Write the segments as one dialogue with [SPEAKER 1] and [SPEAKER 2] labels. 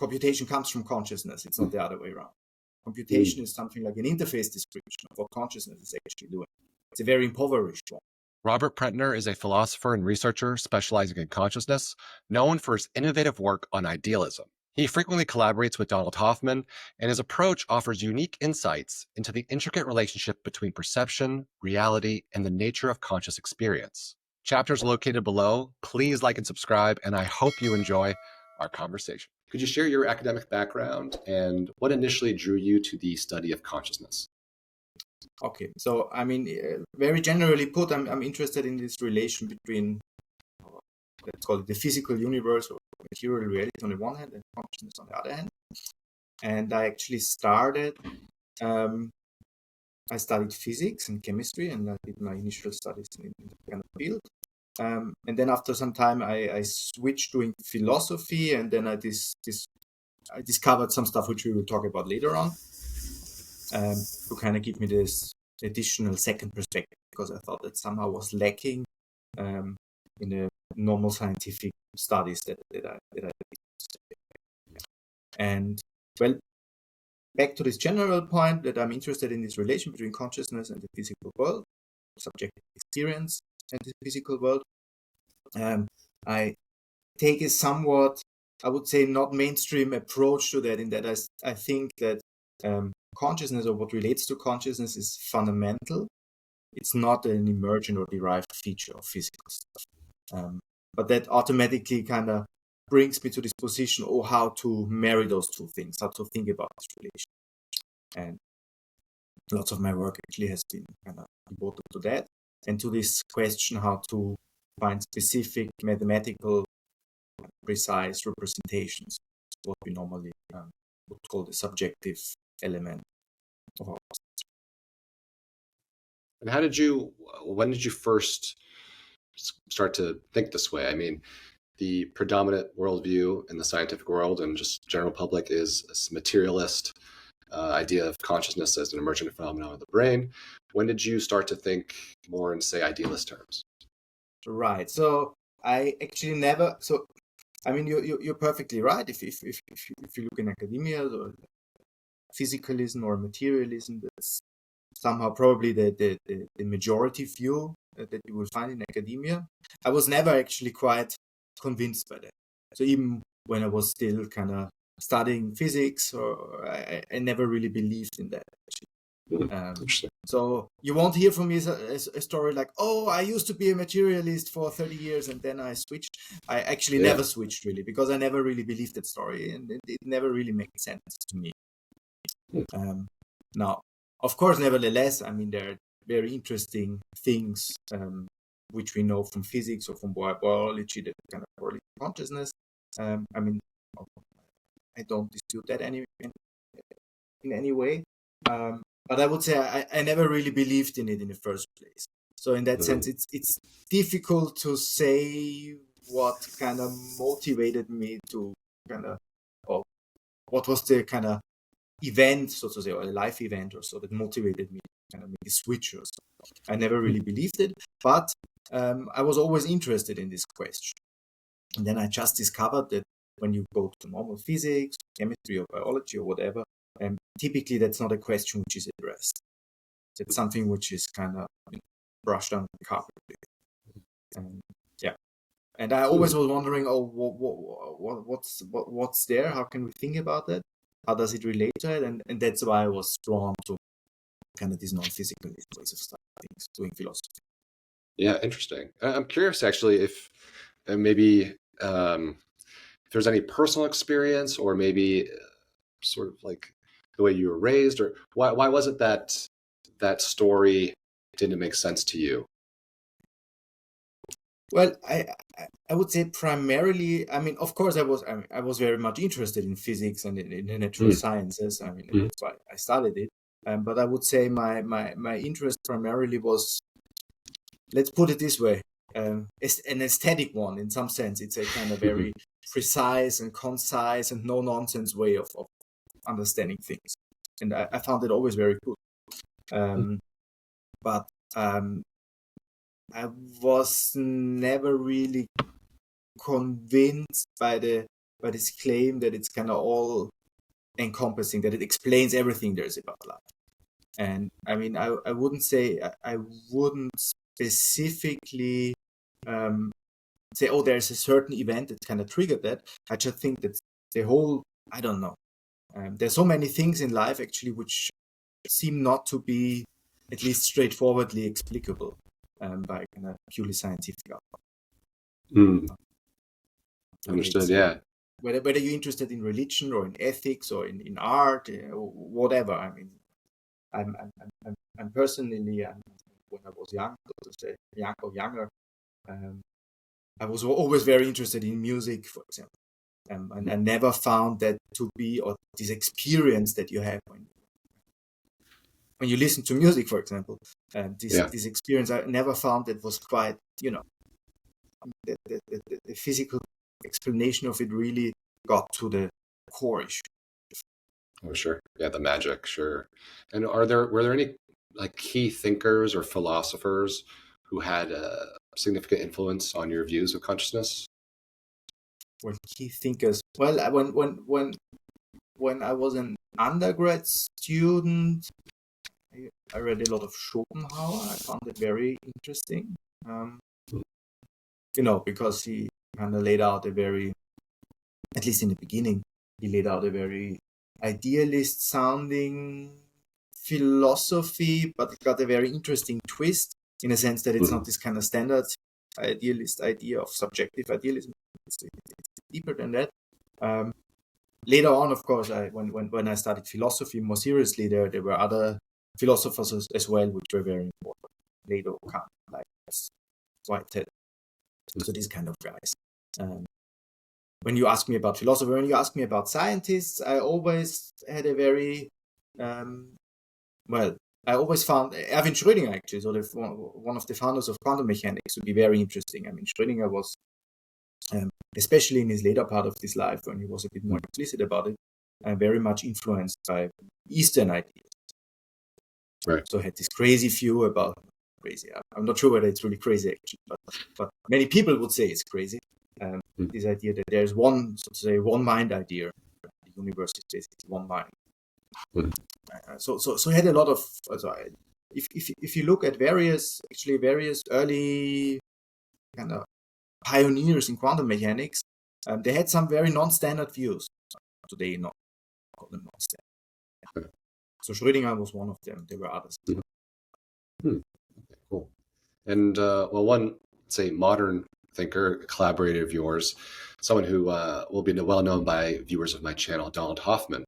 [SPEAKER 1] computation comes from consciousness. It's not the other way around. Computation is something like an interface description of what consciousness is actually doing. It's a very impoverished one.
[SPEAKER 2] Robert Prentner is a philosopher and researcher specializing in consciousness, known for his innovative work on idealism. He frequently collaborates with Donald Hoffman, and his approach offers unique insights into the intricate relationship between perception, reality, and the nature of conscious experience. Chapters located below. Please like and subscribe, and I hope you enjoy our conversation. Could you share your academic background and what initially drew you to the study of consciousness?
[SPEAKER 1] Okay, so I mean, very generally put, I'm interested in this relation between, let's call it the physical universe or material reality on the one hand and consciousness on the other hand. And I actually started, I studied physics and chemistry, and I did my initial studies in the kind of field. And then after some time, I switched doing philosophy, and then I discovered some stuff which we will talk about later on, to kind of give me this additional second perspective, because I thought that somehow was lacking in the normal scientific studies that I did. And well, back to this general point that I'm interested in this relation between consciousness and the physical world, subjective experience and the physical world. I take a somewhat, I would say, not mainstream approach to that, in that I think that consciousness, or what relates to consciousness, is fundamental. It's not an emergent or derived feature of physical stuff. But that automatically kind of brings me to this position, or how to marry those two things, how to think about this relation. And lots of my work actually has been kind of devoted to that, and to this question, how to find specific mathematical precise representations, what we normally would call the subjective element of our process.
[SPEAKER 2] And when did you first start to think this way? I mean, the predominant worldview in the scientific world and just general public is a materialist idea of consciousness as an emergent phenomenon of the brain. When did you start to think more in, say, idealist terms?
[SPEAKER 1] Right. So I actually never. So I mean, you're perfectly right. If you look in academia, or physicalism or materialism, that's somehow probably the majority view that you will find in academia. I was never actually quite convinced by that. So even when I was still kind of studying physics, or I never really believed in that. So you won't hear from me a story like, oh, I used to be a materialist for 30 years and then I switched. I actually never switched, really, because I never really believed that story, and it never really made sense to me. Now, of course, nevertheless, I mean, there are very interesting things which we know from physics or from biology that kind of correlate to consciousness. I mean, I don't dispute that in any way. But I would say I never really believed in it in the first place. So in that sense, it's difficult to say what kind of motivated me to kind of, or what was the kind of event, so to say, or a life event or so, that motivated me to kind of make a switch or so. I never really believed it, but I was always interested in this question. And then I just discovered that when you go to normal physics, chemistry, or biology, or whatever, typically that's not a question which is addressed. It's something which is kind of brushed under the carpet. And I always was wondering, what's there? How can we think about that? How does it relate to it? And that's why I was drawn to kind of these non-physical ways of studying things, doing philosophy.
[SPEAKER 2] Yeah, interesting. I'm curious, actually, if maybe if there's any personal experience, or maybe sort of like the way you were raised, or why was it that story didn't make sense to you?
[SPEAKER 1] Well, I would say primarily, I mean, of course, I was very much interested in physics and in the natural sciences. I mean, that's why I studied it. But I would say my interest primarily was, let's put it this way, an aesthetic one in some sense. It's a kind of very precise and concise and no nonsense way of understanding things, and I found it always very good. But I was never really convinced by the but his claim that it's kind of all encompassing, that it explains everything there is about life. And I mean, I wouldn't say, I wouldn't specifically say, oh, there's a certain event that kind of triggered that. I just think that the whole, I don't know. There's so many things in life actually which seem not to be at least straightforwardly explicable by kind of purely scientific outcome.
[SPEAKER 2] Understood, yeah.
[SPEAKER 1] Whether you're interested in religion or in ethics or in art or whatever. I mean, I'm personally, when I was young, so to say, younger, I was always very interested in music, for example. And I never found that to be, or this experience that you have when you listen to music, for example, this experience, I never found that was quite, the physical explanation of it really got to the core issue.
[SPEAKER 2] Oh, sure. Yeah, the magic, sure. And were there any like key thinkers or philosophers who had a significant influence on your views of consciousness?
[SPEAKER 1] Well, key thinkers. Well, when I was an undergrad student, I read a lot of Schopenhauer. I found it very interesting. Because he kind of laid out at least in the beginning, he laid out a very idealist sounding philosophy, but it got a very interesting twist in a sense that it's not this kind of standard idealist idea of subjective idealism. It's deeper than that. Later on, of course, when I studied philosophy more seriously, there were other philosophers as well, which were very important. Plato, Kant, like Whitehead. So these kind of guys. When you ask me about philosophy, when you ask me about scientists, I always had a very, I always found Erwin Schrödinger, actually, so one of the founders of quantum mechanics, to be very interesting. I mean, Schrödinger was, especially in his later part of his life, when he was a bit more explicit about it, very much influenced by Eastern ideas.
[SPEAKER 2] Right.
[SPEAKER 1] So he had this crazy view about, crazy, I'm not sure whether it's really crazy, actually, but many people would say it's crazy. This idea that there's one, so to say, one mind idea. The universe is basically one mind. So he had a lot of. If you look at various early kind of pioneers in quantum mechanics, they had some very non-standard views. Today, not call them non-standard. So Schrödinger was one of them. There were others.
[SPEAKER 2] Okay, cool. And one, say, modern thinker, a collaborator of yours, someone who will be well known by viewers of my channel, Donald Hoffman.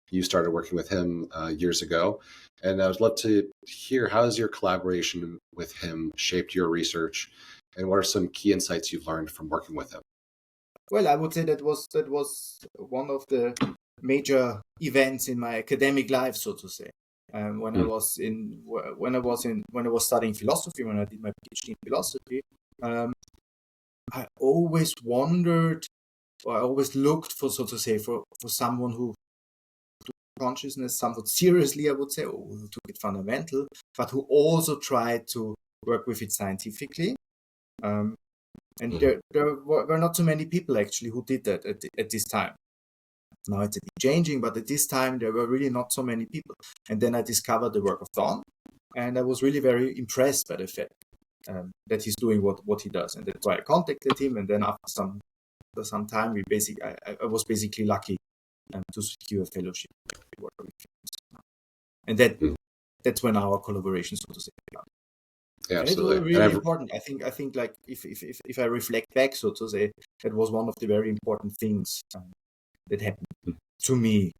[SPEAKER 2] You started working with him years ago, and I would love to hear how has your collaboration with him shaped your research, and what are some key insights you've learned from working with him?
[SPEAKER 1] Well, I would say that was one of the major events in my academic life, so to say. When I was studying philosophy, when I did my PhD in philosophy, I always wondered, or I always looked for, so to say, for someone who took consciousness somewhat seriously, I would say, or who took it fundamental, but who also tried to work with it scientifically. And there were not so many people actually who did that at this time. Now it's a bit changing, but at this time there were really not so many people. And then I discovered the work of Don, and I was really very impressed by the fact that he's doing what he does, and that's why I contacted him. And then after some time, I was basically lucky to secure a fellowship. And that's when our collaboration, so to say, began.
[SPEAKER 2] Yeah,
[SPEAKER 1] and
[SPEAKER 2] absolutely.
[SPEAKER 1] it was really important. I think like if I reflect back, so to say, that was one of the very important things that happened to me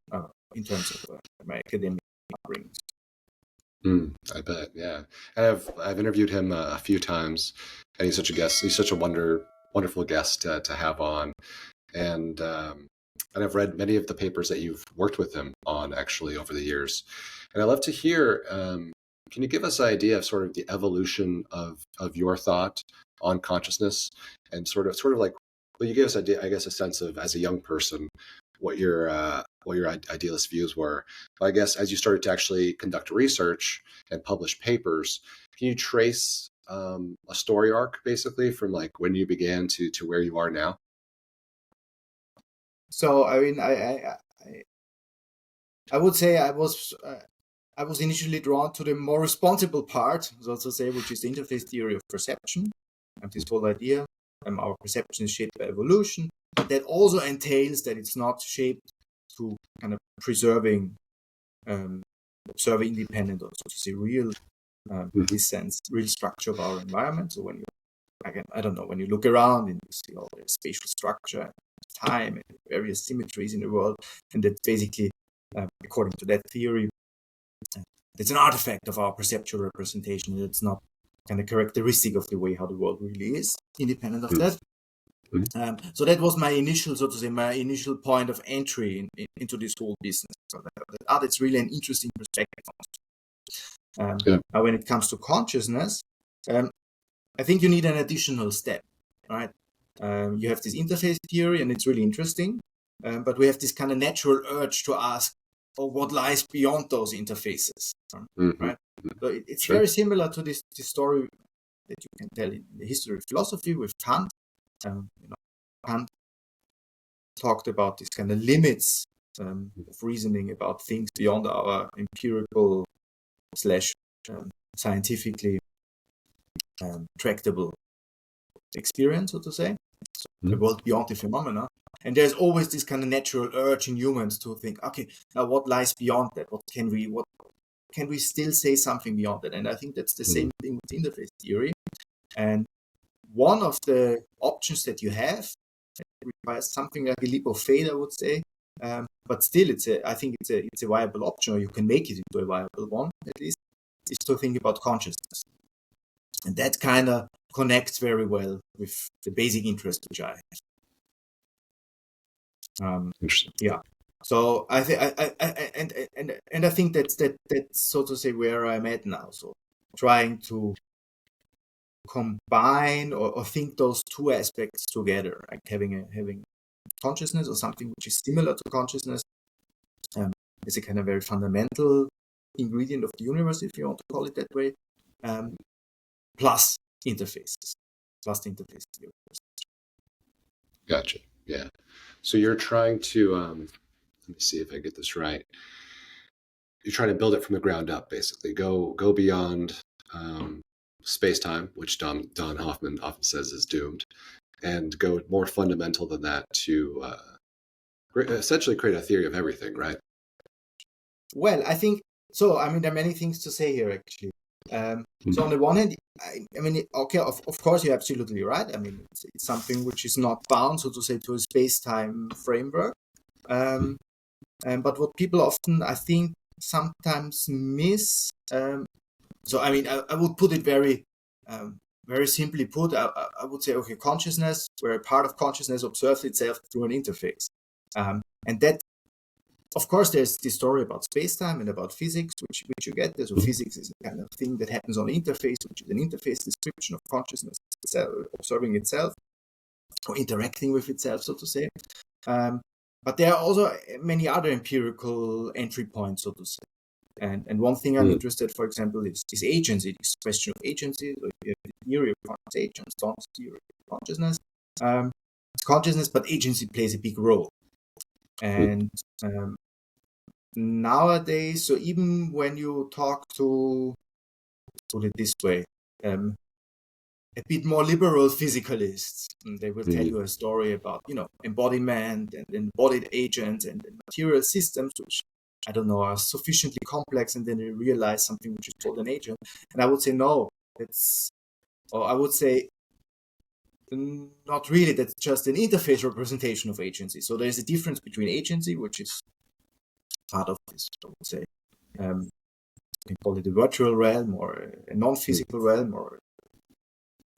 [SPEAKER 1] in terms of my academic upbringing.
[SPEAKER 2] I bet, yeah. And I've interviewed him a few times, and he's such a guest. He's such a wonderful guest to have on, and I've read many of the papers that you've worked with him on actually over the years, and I'd love to hear. Can you give us an idea of sort of the evolution of your thought on consciousness, and sort of like, well, you gave us a sense of, as a young person, what your idealist views were. But I guess as you started to actually conduct research and publish papers, can you trace a story arc basically from like when you began to where you are now?
[SPEAKER 1] So I mean, I would say I was initially drawn to the more responsible part, so to say, which is the interface theory of perception, and this whole idea, our perception is shaped by evolution. But that also entails that it's not shaped through kind of preserving, observing independent, or so to say, real, in this sense, real structure of our environment. So when you, again, I don't know, when you look around and you see all the spatial structure, and time, and various symmetries in the world, and that basically, according to that theory, it's an artifact of our perceptual representation. It's not kind of characteristic of the way how the world really is, independent of that. So that was my initial, so to say, my initial point of entry into this whole business. So that's really an interesting perspective. Now, when it comes to consciousness, I think you need an additional step, right? You have this interface theory, and it's really interesting, but we have this kind of natural urge to ask, what lies beyond those interfaces, right? So it's very similar to this story that you can tell in the history of philosophy with Kant. Kant talked about these kind of limits of reasoning about things beyond our empirical / scientifically tractable experience, so to say. So the world beyond the phenomena. And there's always this kind of natural urge in humans to think, okay, now what lies beyond that? What can we still say something beyond that? And I think that's the same thing with interface theory. And one of the options that you have requires something like a leap of faith, I would say. But still, I think it's a viable option, or you can make it into a viable one, at least, is to think about consciousness. And that kind of connects very well with the basic interest which I have.
[SPEAKER 2] Interesting.
[SPEAKER 1] Yeah. So I think I think that's so to say where I'm at now. So trying to combine or think those two aspects together, like having consciousness or something which is similar to consciousness, is a kind of very fundamental ingredient of the universe, if you want to call it that way, plus interfaces, plus the interface theory.
[SPEAKER 2] Gotcha. Yeah. So you're trying to, let me see if I get this right. You're trying to build it from the ground up, basically. Go beyond space-time, which Don Hoffman often says is doomed, and go more fundamental than that to essentially create a theory of everything, right?
[SPEAKER 1] Well, I think so. I mean, there are many things to say here, actually. So on the one hand, I mean, okay, of course, you're absolutely right. I mean, it's something which is not bound, so to say, to a space-time framework. But what people often, I think, sometimes miss. So I mean, I would put it very simply put. I would say, okay, consciousness, where a part of consciousness observes itself through an interface, and that. Of course, there's this story about space-time and about physics, which you get. So physics is a kind of thing that happens on an interface, which is an interface description of consciousness observing itself or interacting with itself, so to say. But there are also many other empirical entry points, so to say. And one thing I'm interested, for example, is agency, this question of agency. So you have the theory of conscious agents, Donald's theory of consciousness. It's consciousness, but agency plays a big role. And nowadays, so even when you talk to, put it this way, a bit more liberal physicalists, they will tell you a story about, embodiment and embodied agents and material systems, which, I don't know, are sufficiently complex, and then they realize something which is called an agent. And I would say, no, I would say, not really, that's just an interface representation of agency. So there's a difference between agency, which is part of this, I would say, you can call it a virtual realm or a non-physical realm or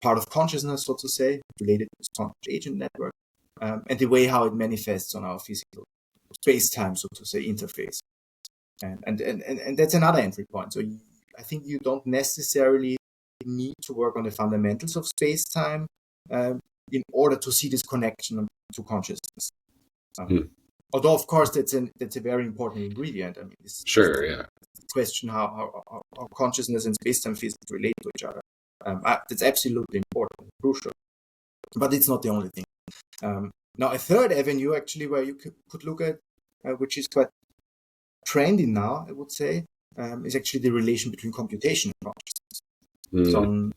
[SPEAKER 1] part of consciousness, so to say, related to this conscious agent network, and the way how it manifests on our physical space-time, so to say, interface. And that's another entry point. So I think you don't necessarily need to work on the fundamentals of space-time in order to see this connection to consciousness. Although, of course, that's a very important ingredient. I mean, it's the question how consciousness and space-time physics relate to each other. That's absolutely important, crucial. But it's not the only thing. Now, a third avenue, actually, where you could look at, which is quite trendy now, I would say, is actually the relation between computation and consciousness. So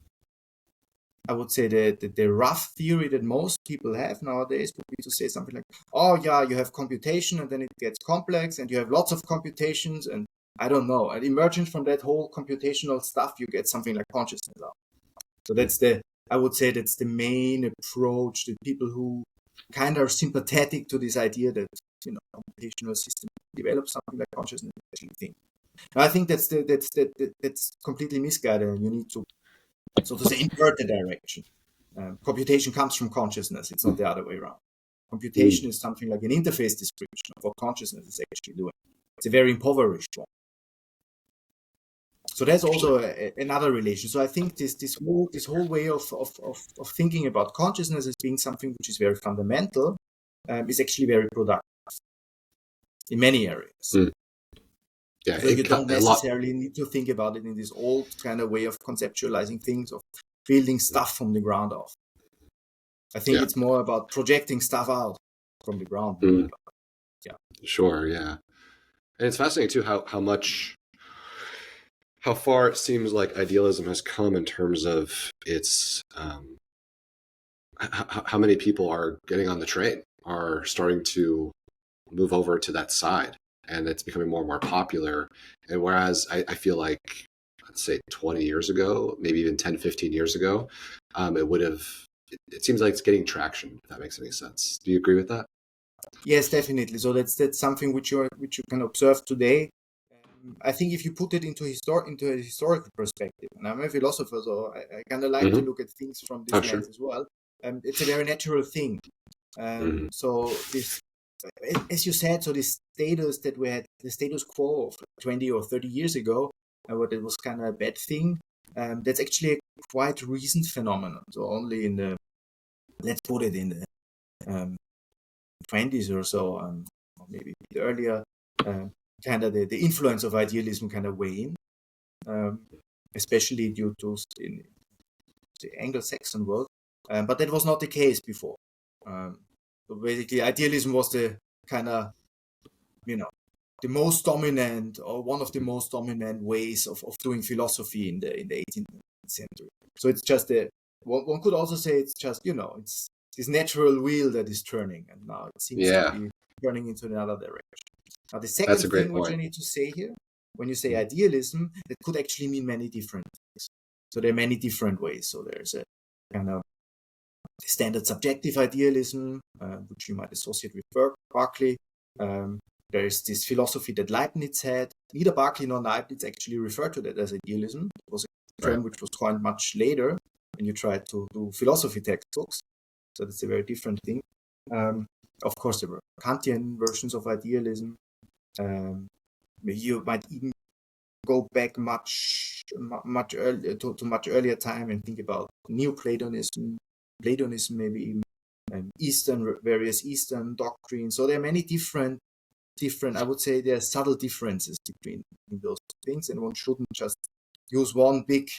[SPEAKER 1] I would say the rough theory that most people have nowadays would be to say something like, oh yeah, you have computation and then it gets complex and you have lots of computations and I don't know, and emergent from that whole computational stuff, you get something like consciousness out. So I would say that's the main approach that people who kind of are sympathetic to this idea that, computational system develop something like consciousness actually think. I think that's completely misguided, and you need to, so to say, invert the direction. Computation comes from consciousness. It's not the other way around. Computation is something like an interface description of what consciousness is actually doing. It's a very impoverished one. So there's also another relation. So I think this whole way of thinking about consciousness as being something which is very fundamental is actually very productive in many areas.
[SPEAKER 2] Yeah,
[SPEAKER 1] so you don't necessarily need to think about it in this old kind of way of conceptualizing things, of building stuff from the ground up. I think it's more about projecting stuff out from the ground.
[SPEAKER 2] Yeah. Sure, yeah. And it's fascinating too how far it seems like idealism has come in terms of its how many people are getting on the train, are starting to move over to that side, and it's becoming more and more popular. And whereas I feel like, let's say 20 years ago, maybe even 10, 15 years ago, it seems like it's getting traction, if that makes any sense. Do you agree with that?
[SPEAKER 1] Yes, definitely. So that's something which you can observe today. I think if you put it into a historical perspective, and I'm a philosopher, so I kind of like to look at things from this lens as well. It's a very natural thing. So this, as you said, so this status that we had, the status quo of 20 or 30 years ago, what it was kind of a bad thing, that's actually a quite recent phenomenon. So only in the, let's put it in the 20s or so, or maybe a bit earlier, kind of the influence of idealism kind of waned, especially due to in the Anglo-Saxon world. But that was not the case before. So basically, idealism was the kind of, the most dominant, or one of the most dominant ways of doing philosophy in the 18th century. So it's just one could also say it's just, it's this natural wheel that is turning, and now it seems to be turning into another direction. Now, the second thing which I need to say here, when you say idealism, it could actually mean many different things. So there are many different ways. So there's a kind of standard subjective idealism, which you might associate with Berkeley. There is this philosophy that Leibniz had. Neither Berkeley nor Leibniz actually referred to that as idealism. It was a term which was coined much later when you tried to do philosophy textbooks. So that's a very different thing. Of course, there were Kantian versions of idealism. You might even go back much earlier to much earlier time and think about Neoplatonism, Platonism, maybe even various Eastern doctrines. So there are many different. I would say there are subtle differences between those things, and one shouldn't just use one big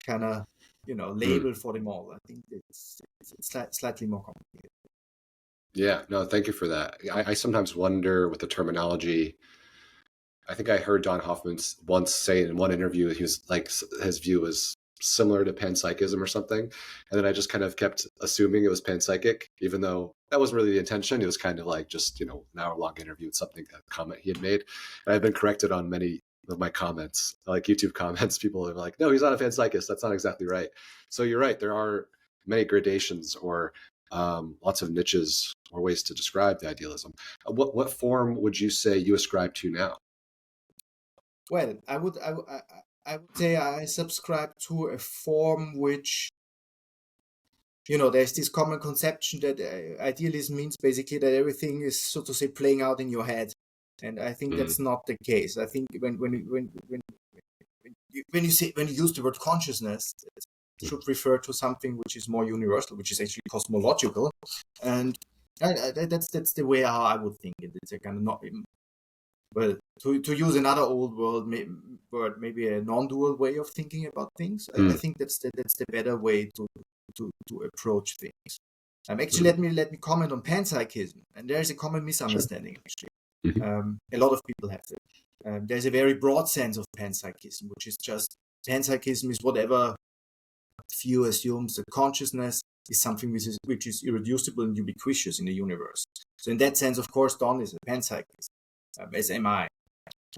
[SPEAKER 1] kind of label for them all. I think it's slightly more complicated.
[SPEAKER 2] Yeah, no, thank you for that. I sometimes wonder with the terminology. I think I heard Don Hoffman once say in one interview, he was like, his view was similar to panpsychism or something. And then I just kind of kept assuming it was panpsychic, even though that wasn't really the intention. It was kind of like just, an hour-long interview with something, a comment he had made. And I've been corrected on many of my comments, like YouTube comments. People are like, no, he's not a panpsychist. That's not exactly right. So you're right. There are many gradations or lots of niches or ways to describe the idealism. What form would you say you ascribe to now?
[SPEAKER 1] Well, I would say I subscribe to a form which, there's this common conception that idealism means basically that everything is, so to say, playing out in your head, and I think that's not the case. I think when you use the word consciousness, it should refer to something which is more universal, which is actually cosmological, and that's the way how I would think it. It's a kind of not. Well, to use another old word, maybe a non-dual way of thinking about things. I think that's the better way to approach things. Actually, let me comment on panpsychism, and there is a common misunderstanding. Actually, a lot of people have it. There's a very broad sense of panpsychism, which is just panpsychism is whatever view assumes that consciousness is something which is irreducible and ubiquitous in the universe. So in that sense, of course, Don is a panpsychist, as am I.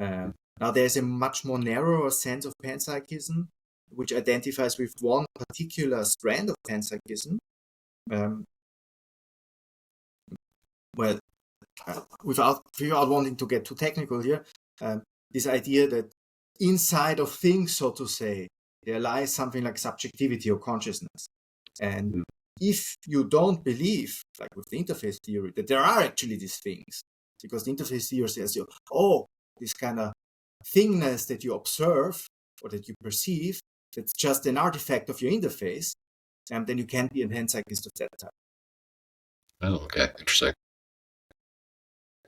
[SPEAKER 1] Now, there's a much more narrower sense of panpsychism, which identifies with one particular strand of panpsychism. Without wanting to get too technical here, this idea that inside of things, so to say, there lies something like subjectivity or consciousness. And if you don't believe, like with the interface theory, that there are actually these things, because the interface theory says, this kind of thingness that you observe or that you perceive, that's just an artifact of your interface, and then you can't be a panpsychist of that type.
[SPEAKER 2] Oh, okay. Interesting.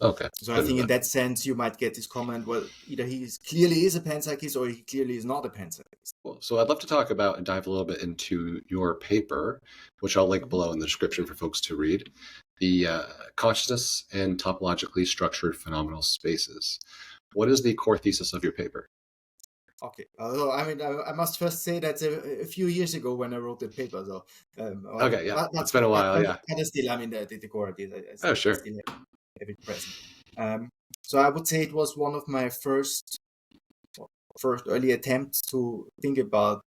[SPEAKER 2] Okay.
[SPEAKER 1] So I think in that sense, you might get this comment, well, either he clearly is a panpsychist or he clearly is not a panpsychist.
[SPEAKER 2] Well, so I'd love to talk about and dive a little bit into your paper, which I'll link below in the description for folks to read, the Consciousness and Topologically Structured Phenomenal Spaces. What is the core thesis of your paper?
[SPEAKER 1] Okay. I must first say that's a few years ago when I wrote the paper. So,
[SPEAKER 2] okay, yeah, it's been a while, yeah.
[SPEAKER 1] Kind of still, the core idea.
[SPEAKER 2] Oh, sure.
[SPEAKER 1] Still have it present. So I would say it was one of my first early attempts to think about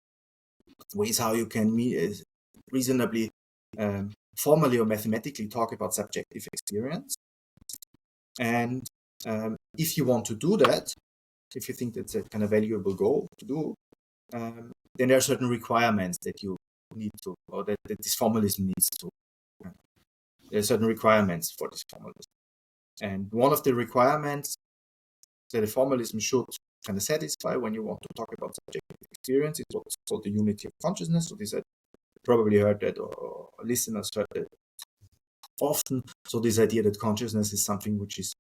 [SPEAKER 1] ways how you can reasonably, formally or mathematically talk about subjective experience. And if you want to do that, if you think that's a kind of valuable goal to do, then there are certain requirements that you need to, or that this formalism needs to. There are certain requirements for this formalism. And one of the requirements that a formalism should kind of satisfy when you want to talk about subjective experience is what's called the unity of consciousness. So this I probably heard that, or listeners heard that often. So this idea that consciousness is something which is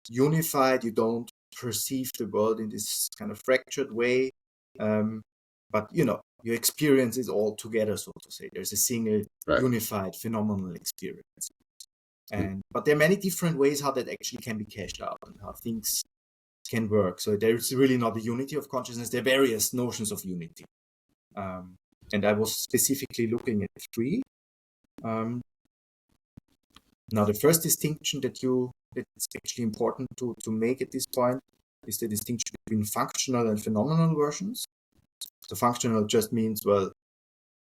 [SPEAKER 1] unified, you don't perceive the world in this kind of fractured way, but your experience is all together, so to say. There's a single unified phenomenal experience. But there are many different ways how that actually can be cashed out and how things can work. So there's really not a unity of consciousness. There are various notions of unity. And I was specifically looking at three. Now, the first distinction that's actually important to make at this point is the distinction between functional and phenomenal versions. So functional just means, well,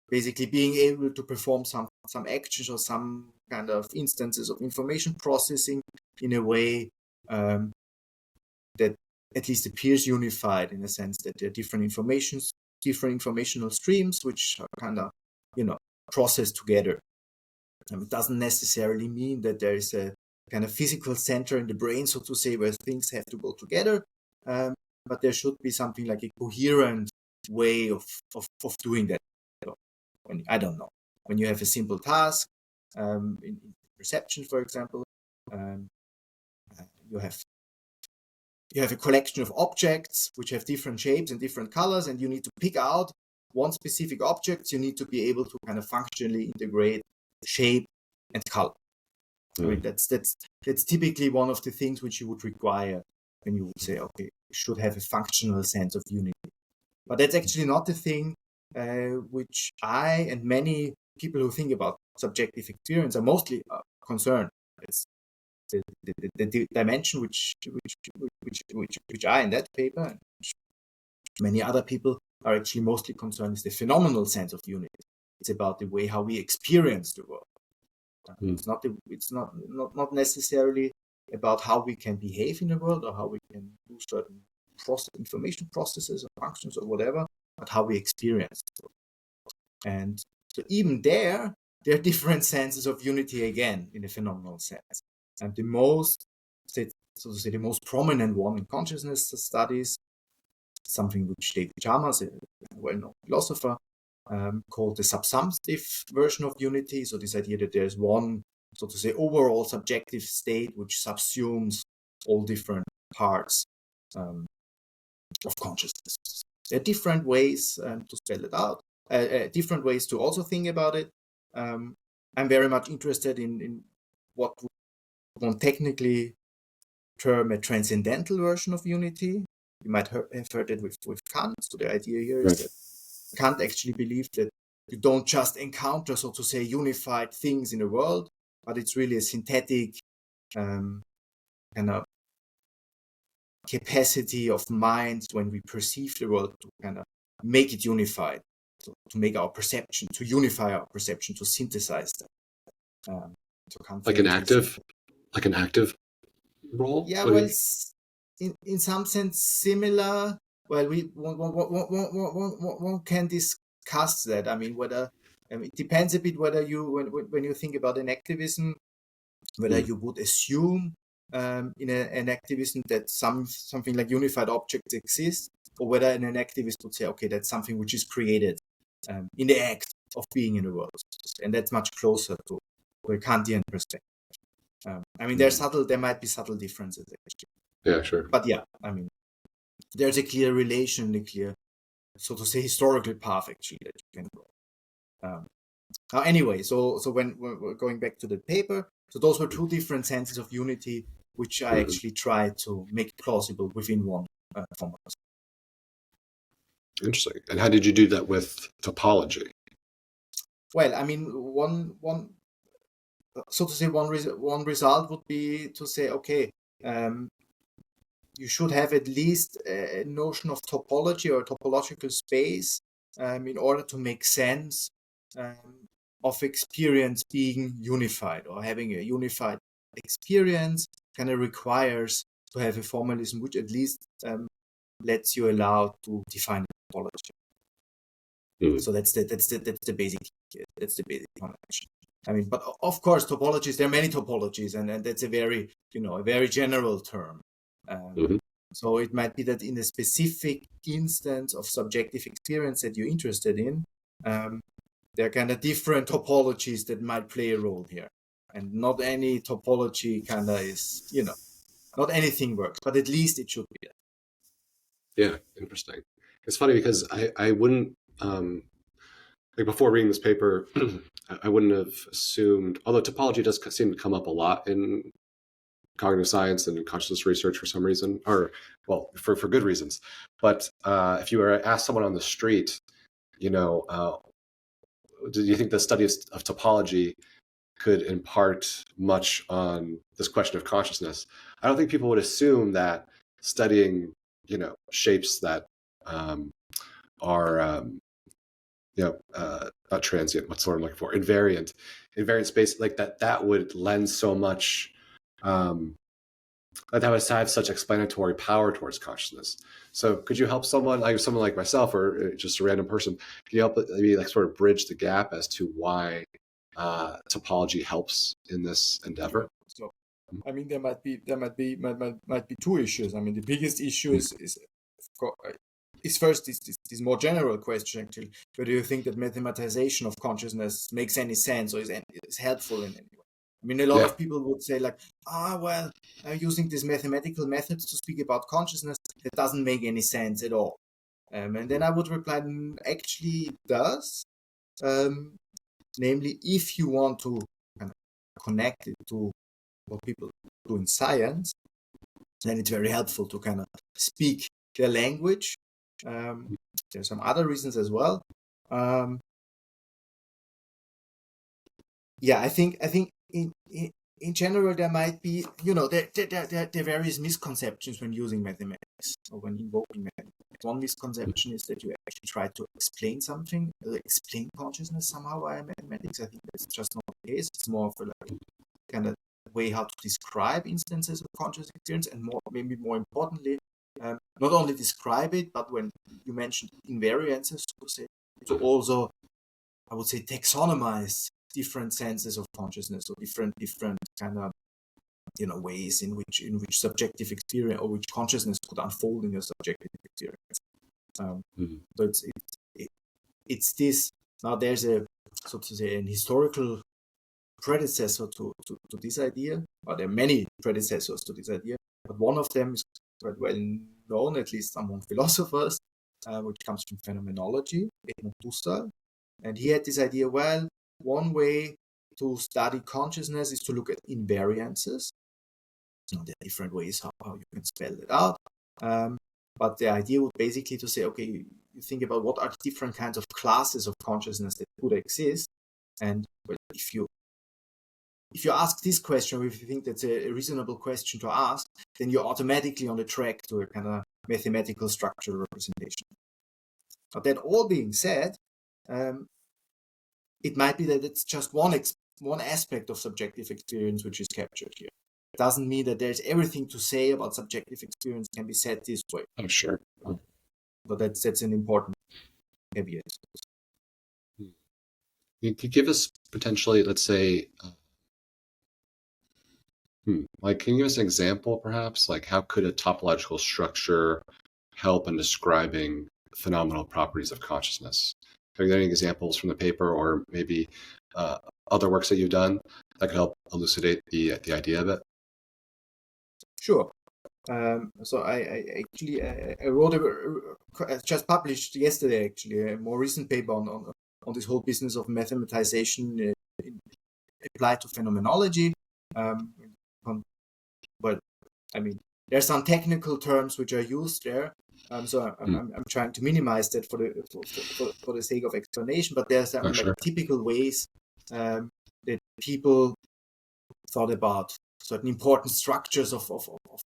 [SPEAKER 1] basically being able to perform some actions or some kind of instances of information processing in a way that at least appears unified, in the sense that there are different informational streams which are kind of, processed together. It doesn't necessarily mean that there is a kind of physical center in the brain, so to say, where things have to go together, but there should be something like a coherent way of doing that. I don't know, when you have a simple task, in perception, for example, you have a collection of objects which have different shapes and different colors, and you need to pick out one specific object. You need to be able to kind of functionally integrate shape and color. I mean, that's typically one of the things which you would require when you would say, okay, you should have a functional sense of unity. But that's actually not the thing which I and many people who think about subjective experience are mostly concerned. It's the dimension which I in that paper and many other people are actually mostly concerned is the phenomenal sense of unity. It's about the way how we experience the world. It's not necessarily about how we can behave in the world or how we can do certain information processes or functions or whatever, but how we experience the world. And so even there are different senses of unity again in a phenomenal sense. And the most prominent one in consciousness studies, something which David Chalmers, a well-known philosopher, called the subsumptive version of unity. So this idea that there's one, so to say, overall subjective state which subsumes all different parts of consciousness. There are different ways to spell it out, different ways to also think about it. I'm very much interested in what one technically term a transcendental version of unity. You might have heard it with Kant. So the idea here is that Kant actually believed that you don't just encounter, so to say, unified things in the world, but it's really a synthetic kind of capacity of minds when we perceive the world to kind of make it unified, to make our perception, to unify our perception, to synthesize that.
[SPEAKER 2] Like an active role?
[SPEAKER 1] Yeah, well, in some sense similar. Well, one can discuss that. I mean, whether it depends a bit whether you when you think about an activism, whether you would assume in an activism that something like unified objects exist, or whether an activist would say, okay, that's something which is created in the act of being in the world, and that's much closer to a Kantian perspective. I mean, there might be subtle differences actually.
[SPEAKER 2] Yeah, sure.
[SPEAKER 1] But yeah, I mean, there's a clear relation, a clear, so to say, historical path actually that you can go. Anyway, so when we're going back to the paper, so those were two different senses of unity, which I actually tried to make plausible within one form.
[SPEAKER 2] Interesting. And how did you do that with topology?
[SPEAKER 1] Well, I mean, one so to say, one result would be to say, okay, you should have at least a notion of topology or topological space in order to make sense of experience being unified, or having a unified experience kind of requires to have a formalism which at least lets you allow to define topology. So that's the basic connection. I mean, but of course, topologies, there are many topologies, and that's a very general term. So it might be that in a specific instance of subjective experience that you're interested in, there are kind of different topologies that might play a role here. And not any topology kind of is, not anything works, but at least it should be.
[SPEAKER 2] Yeah, interesting. It's funny because I wouldn't, like before reading this paper, I wouldn't have assumed, although topology does seem to come up a lot in cognitive science and consciousness research for some reason, or well, for good reasons. But if you were to ask someone on the street, do you think the study of topology could impart much on this question of consciousness? I don't think people would assume that studying, shapes that are, not transient, what's the word I'm looking for? Invariant space, like that would lend so much, that would have such explanatory power towards consciousness. So could you help someone like myself, or just a random person, can you help maybe like sort of bridge the gap as to why topology helps in this endeavor?
[SPEAKER 1] So, I mean, there might be two issues. I mean, the biggest issue is first this more general question actually. Whether you think that mathematization of consciousness makes any sense or is helpful in any way? I mean, a lot of people would say like, using these mathematical methods to speak about consciousness, that doesn't make any sense at all. And then I would reply, actually it does. Namely, if you want to kind of connect it to what people do in science, then it's very helpful to kind of speak their language. There's some other reasons as well. I think in general there might be, there are various misconceptions when using mathematics or when invoking mathematics. One misconception is that you actually try to explain something, explain consciousness somehow via mathematics. I think that's just not the case. It's more of a kind of way how to describe instances of conscious experience, and maybe more importantly, not only describe it, but when you mentioned invariances, to also, I would say, taxonomize different senses of consciousness, or different kind of ways in which subjective experience or which consciousness could unfold in your subjective experience. So it's this. Now there's a, so to say, an historical predecessor to this idea, or there are many predecessors to this idea, but one of them is quite well known, at least among philosophers, which comes from phenomenology, Husserl. And he had this idea, well, one way to study consciousness is to look at invariances. There are different ways how you can spell it out. But the idea would basically to say, okay, you think about what are different kinds of classes of consciousness that could exist. And if you ask this question, or if you think that's a reasonable question to ask, then you're automatically on the track to a kind of mathematical structural representation. But that all being said, it might be that it's just one aspect of subjective experience which is captured here. It doesn't mean that there's everything to say about subjective experience can be said this way.
[SPEAKER 2] Oh, sure.
[SPEAKER 1] But that's an important caveat.
[SPEAKER 2] You could give us potentially, let's say, like, can you give us an example, perhaps? Like, how could a topological structure help in describing phenomenal properties of consciousness? Are there any examples from the paper, or maybe other works that you've done that could help elucidate the idea of it?
[SPEAKER 1] Sure. So I actually wrote just published yesterday actually a more recent paper on this whole business of mathematization applied to phenomenology. But I mean, there are some technical terms which are used there. So I'm trying to minimize that for the sake of explanation. But there are some typical ways that people thought about certain important structures of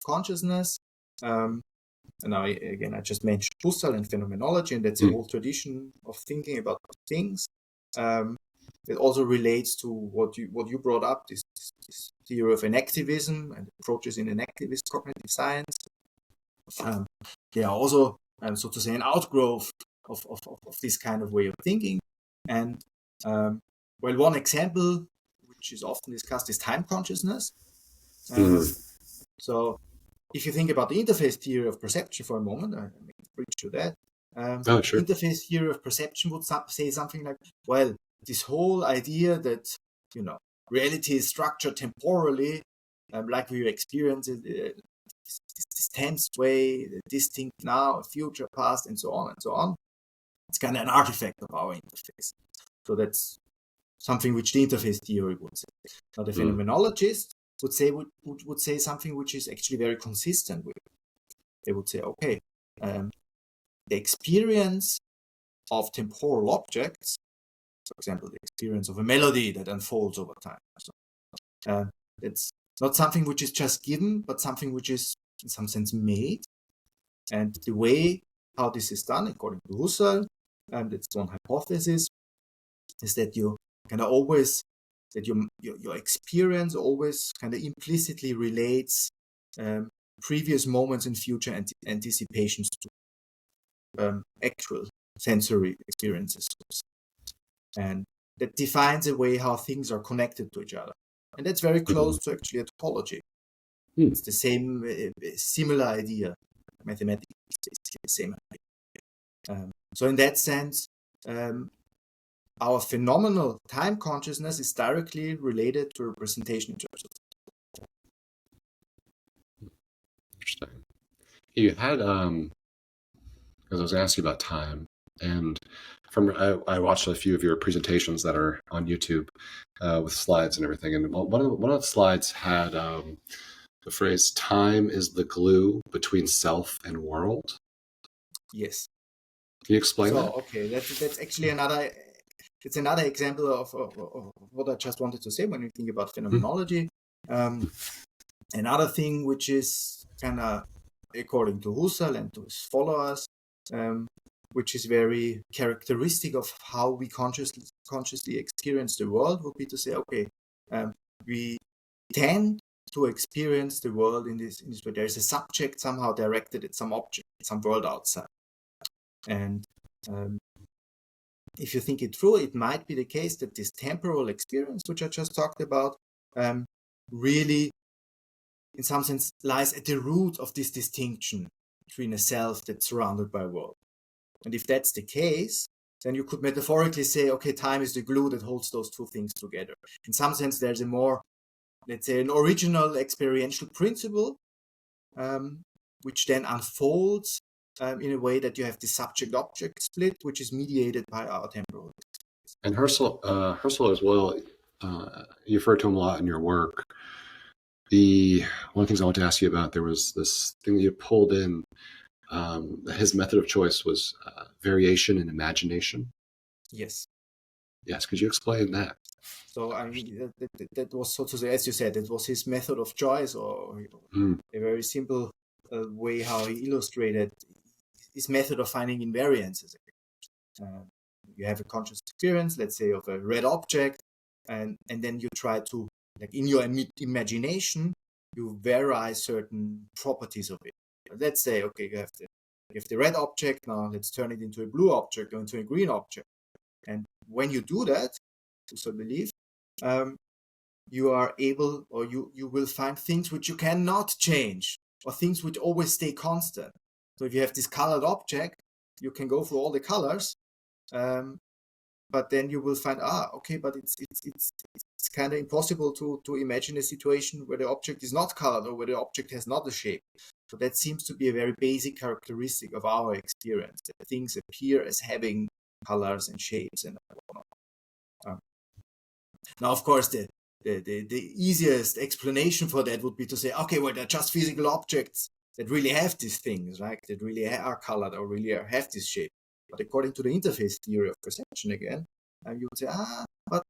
[SPEAKER 1] consciousness. And now, again, I just mentioned Husserl and phenomenology, and that's a whole tradition of thinking about things. It also relates to what you brought up, this theory of enactivism and approaches in enactivist cognitive science. They are also, so to say, an outgrowth of this kind of way of thinking. And one example which is often discussed is time consciousness. So if you think about the interface theory of perception for a moment, I may bridge to that. Interface theory of perception would say something like, well, this whole idea that, reality is structured temporally, like we experience it, this tense way, distinct now, future, past, and so on and so on. It's kind of an artifact of our interface. So that's something which the interface theory would say. Now the phenomenologist would say something which is actually very consistent with it. They would say, okay, the experience of temporal objects, for example, the experience of a melody that unfolds over time. So, it's not something which is just given, but something which is in some sense made. And the way how this is done, according to Husserl, and it's one hypothesis, is that you kind of always, that your experience always kind of implicitly relates previous moments and future anticipations to actual sensory experiences. And that defines a way how things are connected to each other. And that's very close to actually a topology. It's the same, similar idea. Mathematically, it's basically the same idea. So in that sense, our phenomenal time consciousness is directly related to representation in terms of.
[SPEAKER 2] Interesting. You had, because I was asking about time, and I watched a few of your presentations that are on YouTube with slides and everything, and one of the slides had the phrase "time is the glue between self and world."
[SPEAKER 1] Yes.
[SPEAKER 2] Can you explain that?
[SPEAKER 1] Okay, that's actually another. It's another example of what I just wanted to say when you think about phenomenology. Another thing which is kind of, according to Husserl and to his followers, which is very characteristic of how we consciously experience the world, would be to say, okay, we tend to experience the world in this way. There is a subject somehow directed at some object, some world outside. And if you think it through, it might be the case that this temporal experience, which I just talked about, really, in some sense, lies at the root of this distinction between a self that's surrounded by a world. And if that's the case, then you could metaphorically say, okay, time is the glue that holds those two things together. In some sense, there's a more, let's say, an original experiential principle, which then unfolds in a way that you have the subject-object split, which is mediated by our temporal experience.
[SPEAKER 2] And Husserl as well you refer to him a lot in your work. The one of the things I want to ask you about, there was this thing that you pulled in. His method of choice was variation and imagination.
[SPEAKER 1] Yes.
[SPEAKER 2] Yes, could you explain that?
[SPEAKER 1] So I mean, that was, so to say, as you said, it was his method of choice, or
[SPEAKER 2] Mm.
[SPEAKER 1] a very simple way how he illustrated his method of finding invariances. You have a conscious experience, let's say, of a red object, and then you try to, like in your imagination, you vary certain properties of it. Let's say, okay, you have the red object, now let's turn it into a blue object or into a green object. And when you do that, so believe, you are able, or you will find things which you cannot change, or things which always stay constant. So if you have this colored object, you can go through all the colors, but then you will find, okay, but it's kind of impossible to imagine a situation where the object is not colored, or where the object has not a shape. So that seems to be a very basic characteristic of our experience, that things appear as having colors and shapes and whatnot. Now, of course, the easiest explanation for that would be to say, okay, well, they're just physical objects that really have these things, right? That really are colored, or really have this shape. But according to the interface theory of perception again, you would say, but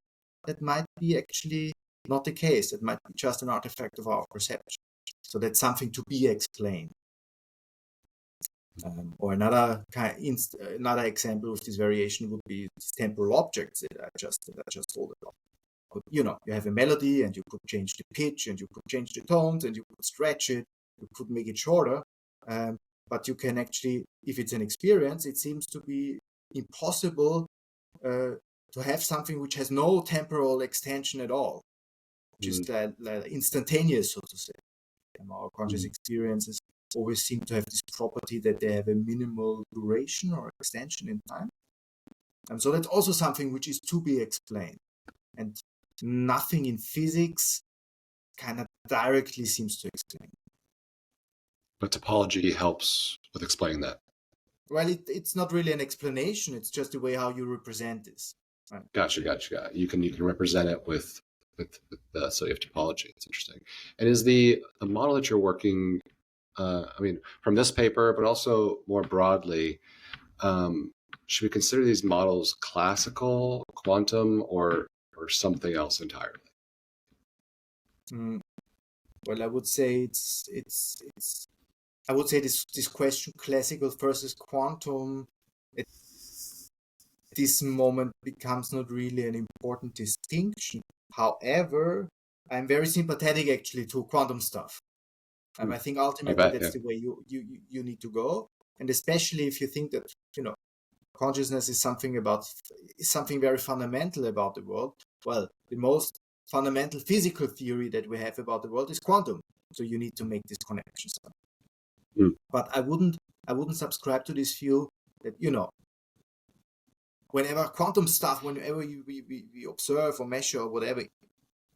[SPEAKER 1] that might be actually not the case. That might be just an artifact of our perception. So that's something to be explained. Or another example of this variation would be these temporal objects that I just told about. You have a melody, and you could change the pitch, and you could change the tones, and you could stretch it, you could make it shorter. But you can actually, if it's an experience, it seems to be impossible to have something which has no temporal extension at all, just instantaneous, so to say. Our conscious experiences always seem to have this property that they have a minimal duration or extension in time. And so that's also something which is to be explained. And nothing in physics kind of directly seems to explain.
[SPEAKER 2] But topology helps with explaining that.
[SPEAKER 1] Well, it's not really an explanation. It's just the way how you represent this. Right?
[SPEAKER 2] Gotcha. You can represent it with the study of topology. It's interesting. And is the model that you're working, from this paper, but also more broadly, should we consider these models classical, quantum, or something else entirely?
[SPEAKER 1] Well, I would say I would say this question, classical versus quantum, at this moment becomes not really an important distinction. However, I'm very sympathetic actually to quantum stuff. I think ultimately that's the way you need to go, and especially if you think that consciousness is something very fundamental about the world. Well, the most fundamental physical theory that we have about the world is quantum. So you need to make these connections. But I wouldn't subscribe to this view that whenever quantum stuff, whenever we observe or measure or whatever,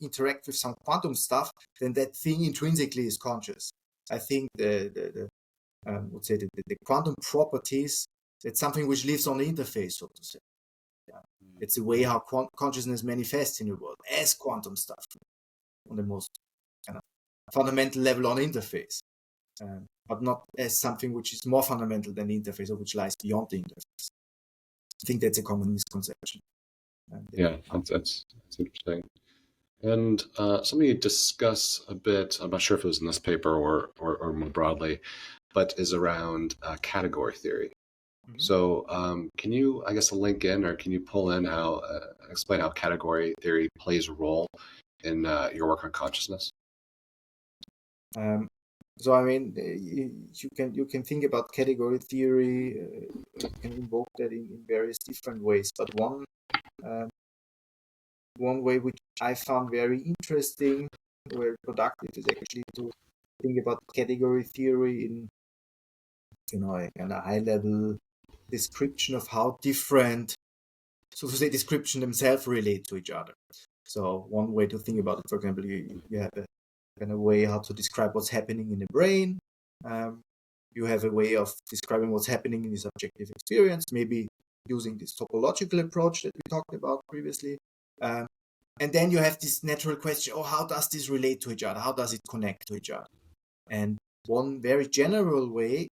[SPEAKER 1] interact with some quantum stuff, then that thing intrinsically is conscious. I think the quantum properties, that's something which lives on the interface, so to say. It's the way how consciousness manifests in the world as quantum stuff on the most fundamental level on the interface, but not as something which is more fundamental than the interface, or which lies beyond the interface. I think that's a common misconception.
[SPEAKER 2] That's interesting. And something you discuss a bit, I'm not sure if it was in this paper or more broadly, but is around category theory. So can you, I guess, link in, or can you pull in explain how category theory plays a role in your work on consciousness?
[SPEAKER 1] So I mean, you can think about category theory, you can invoke that in various different ways. But one way which I found very interesting, very productive, is actually to think about category theory in a kind of high-level description of how different, so to say, description themselves relate to each other. So one way to think about it, for example, you have a kind of way how to describe what's happening in the brain. You have a way of describing what's happening in the subjective experience, maybe using this topological approach that we talked about previously. And then you have this natural question, oh, how does this relate to each other? How does it connect to each other? And one very general way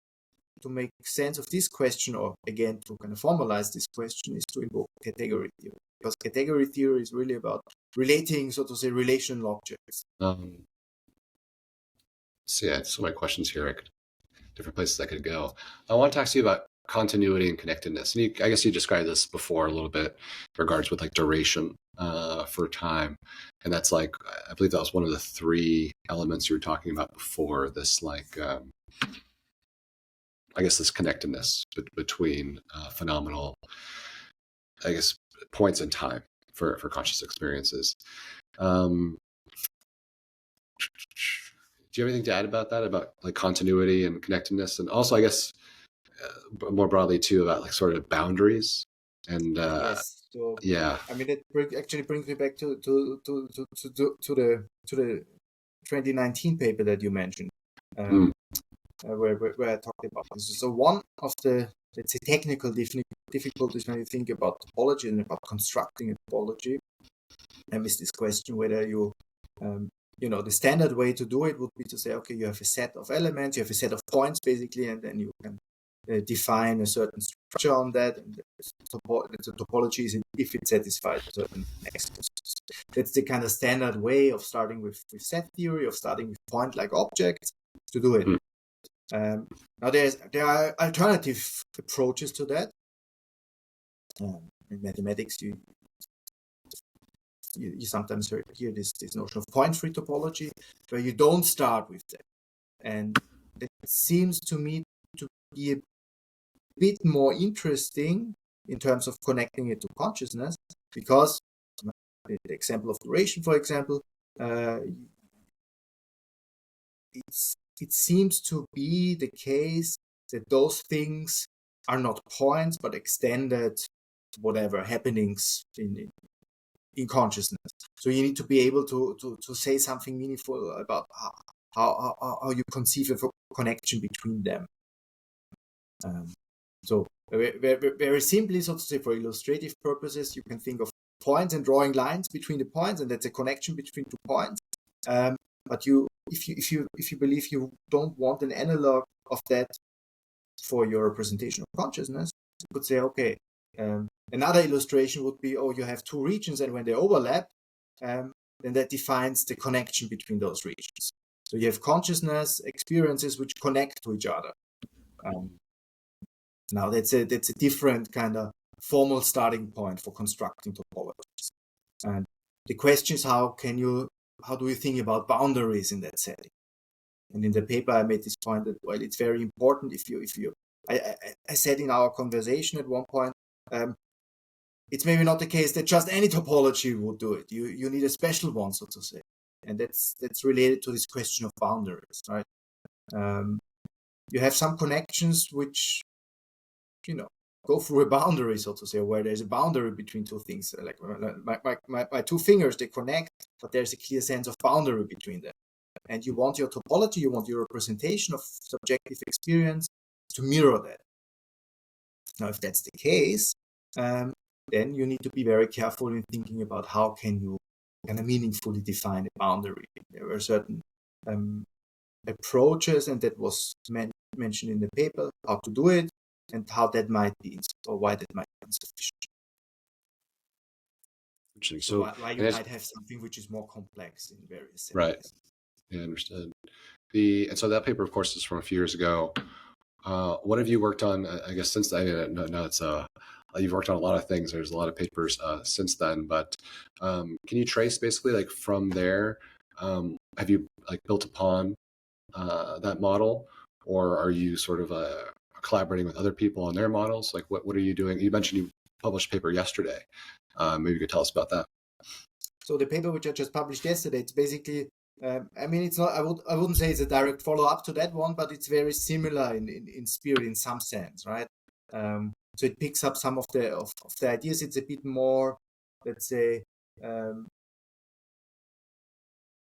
[SPEAKER 1] to make sense of this question, or again, to kind of formalize this question, is to invoke category theory. Because category theory is really about relating, so to say, relational objects.
[SPEAKER 2] So yeah, so many questions here, like different places I could go. I want to ask you about continuity and connectedness. And I guess you described this before a little bit in regards with like duration for time. And that's like, I believe that was one of the three elements you were talking about before, this like, I guess this connectedness between phenomenal, I guess, points in time for conscious experiences. Do you have anything to add about that, about like continuity and connectedness? And also, I guess, more broadly too, about like sort of boundaries and
[SPEAKER 1] yes. So
[SPEAKER 2] yeah.
[SPEAKER 1] I mean, it actually brings me back to the 2019 paper that you mentioned, where I talked about this. So one of the, let's say, technical difficulties when you think about topology and about constructing a topology, and is this question whether you the standard way to do it would be to say, okay, you have a set of elements, you have a set of points basically, and then you can define a certain structure on that. And the topology is if it satisfies certain exclusions. That's the kind of standard way of starting with set theory, of starting with point-like objects to do it. Now there are alternative approaches to that. In mathematics, you sometimes hear this notion of point-free topology, where you don't start with that. And it seems to me to be a bit more interesting in terms of connecting it to consciousness, because the example of duration, for example, it seems to be the case that those things are not points, but extended whatever happenings in consciousness. So you need to be able to say something meaningful about how you conceive of a connection between them. So very simply, so to say, for illustrative purposes, you can think of points and drawing lines between the points, and that's a connection between two points. But if you believe you don't want an analog of that for your representation of consciousness, you could say, okay, another illustration would be, you have two regions, and when they overlap, then that defines the connection between those regions. So you have consciousness experiences which connect to each other. Now that's a different kind of formal starting point for constructing topologies. And the question is, how do you think about boundaries in that setting? And in the paper, I made this point that, well, it's very important I said in our conversation at one point, it's maybe not the case that just any topology would do it. You need a special one, so to say. And that's related to this question of boundaries, right? You have some connections which, go through a boundary, so to say, where there's a boundary between two things. Like my two fingers, they connect, but there's a clear sense of boundary between them. And you want your topology, you want your representation of subjective experience to mirror that. Now, if that's the case, then you need to be very careful in thinking about how can you kind of meaningfully define a boundary. There were certain approaches, and that was mentioned in the paper, how to do it, and how that might be, or why that might be insufficient.
[SPEAKER 2] Interesting.
[SPEAKER 1] So why you might have something which is more complex in various settings.
[SPEAKER 2] Right. Yeah, understood. And so that paper, of course, is from a few years ago. What have you worked on? I guess since then, no, it's you've worked on a lot of things. There's a lot of papers since then, but can you trace basically like from there? Have you like built upon that model, or are you sort of collaborating with other people on their models? Like what are you doing? You mentioned you published a paper yesterday. Maybe you could tell us about that.
[SPEAKER 1] So the paper which I just published yesterday, it's basically, it's not. I wouldn't say it's a direct follow up to that one, but it's very similar in spirit in some sense, right? So it picks up some of the ideas. It's a bit more, let's say,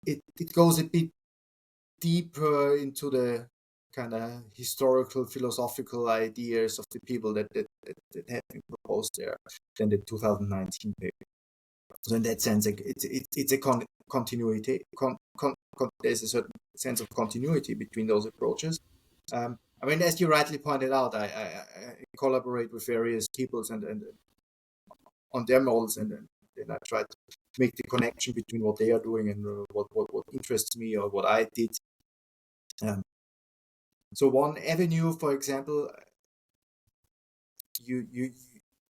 [SPEAKER 1] it goes a bit deeper into the kind of historical, philosophical ideas of the people that have been proposed there than the 2019 paper. So in that sense, it's a continuity. There's a certain sense of continuity between those approaches. I mean, as you rightly pointed out, I collaborate with various peoples and on their models, and then I try to make the connection between what they are doing and what interests me or what I did. So one avenue, for example,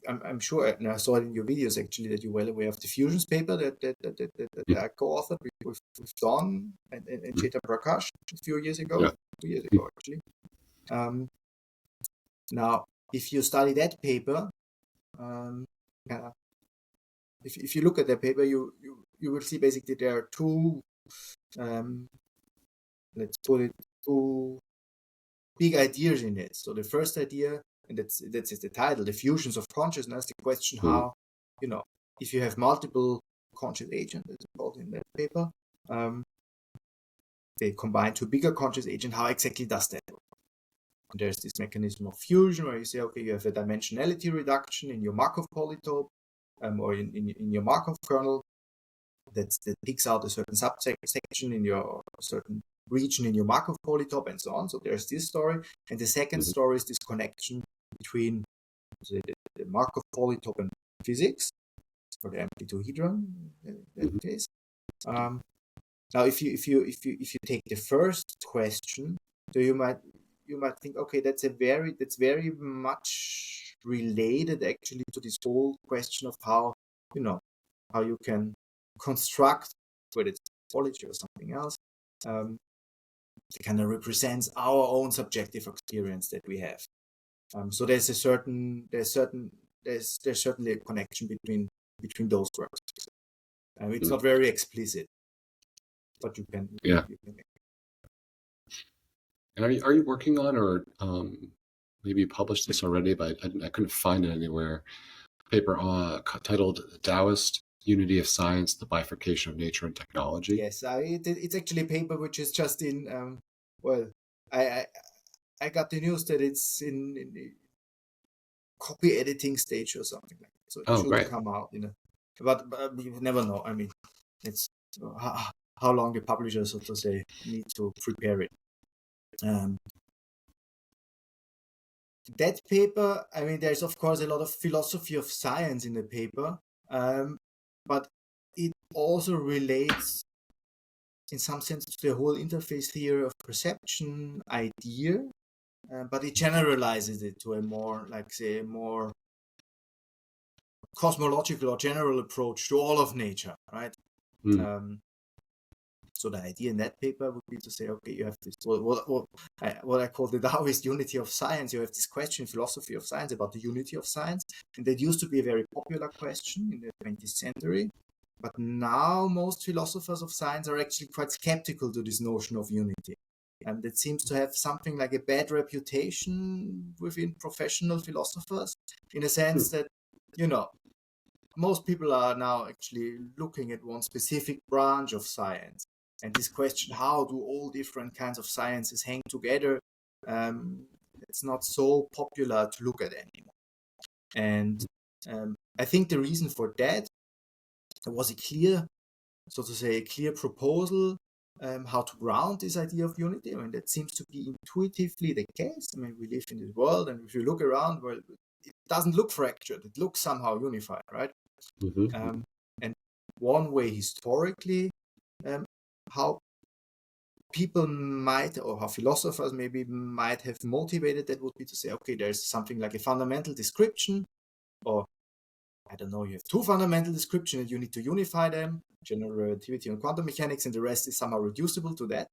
[SPEAKER 1] I'm sure, and I saw it in your videos actually, that you're well aware of the fusions paper that I co-authored with Don and Chetan Prakash a few years ago, 2 years ago actually. Now, if you study that paper, if you look at that paper, you will see basically there are two, let's put it, two big ideas in it. So the first idea, and that's the title, the fusions of consciousness, the question how, if you have multiple conscious agents, as called in that paper, they combine to bigger conscious agent, how exactly does that work? And there's this mechanism of fusion where you say, okay, you have a dimensionality reduction in your Markov polytope, or in your Markov kernel that picks out a certain subsection in your certain region in your Markov polytope and so on. So there's this story. And the second story is this connection between the Markov polytope and physics, for the amplituhedron in that case. Now, if you take the first question, so you might think, okay, that's very much related actually to this whole question of how you can construct, whether it's topology or something else, it kind of represents our own subjective experience that we have. So there's certainly a connection between those works. It's not very explicit, but you can.
[SPEAKER 2] Yeah. And are you working on, or maybe you published this already, but I couldn't find it anywhere, a paper titled Daoist, Unity of Science, the Bifurcation of Nature and Technology?
[SPEAKER 1] Yes, it's actually a paper which is just in, I got the news that it's in the copy editing stage or something like that. So it should come out, but you never know. I mean, it's how long the publisher, so to say, need to prepare it. That paper, I mean, there's of course a lot of philosophy of science in the paper, but it also relates in some sense to the whole interface theory of perception idea, but it generalizes it to a more, like say, a more cosmological or general approach to all of nature, right? So the idea in that paper would be to say, okay, you have this, what I call the Daoist unity of science. You have this question, philosophy of science, about the unity of science. And that used to be a very popular question in the 20th century. But now most philosophers of science are actually quite skeptical to this notion of unity. And it seems to have something like a bad reputation within professional philosophers, in a sense that, most people are now actually looking at one specific branch of science. And this question, how do all different kinds of sciences hang together? It's not so popular to look at anymore. And I think the reason for that was a clear proposal how to ground this idea of unity. I mean, that seems to be intuitively the case. I mean, we live in this world, and if you look around, well, it doesn't look fractured. It looks somehow unified, right? And one way historically, how people might, or how philosophers maybe might have motivated that would be to say, okay, there's something like a fundamental description, or I don't know, you have two fundamental descriptions and you need to unify them, general relativity and quantum mechanics, and the rest is somehow reducible to that.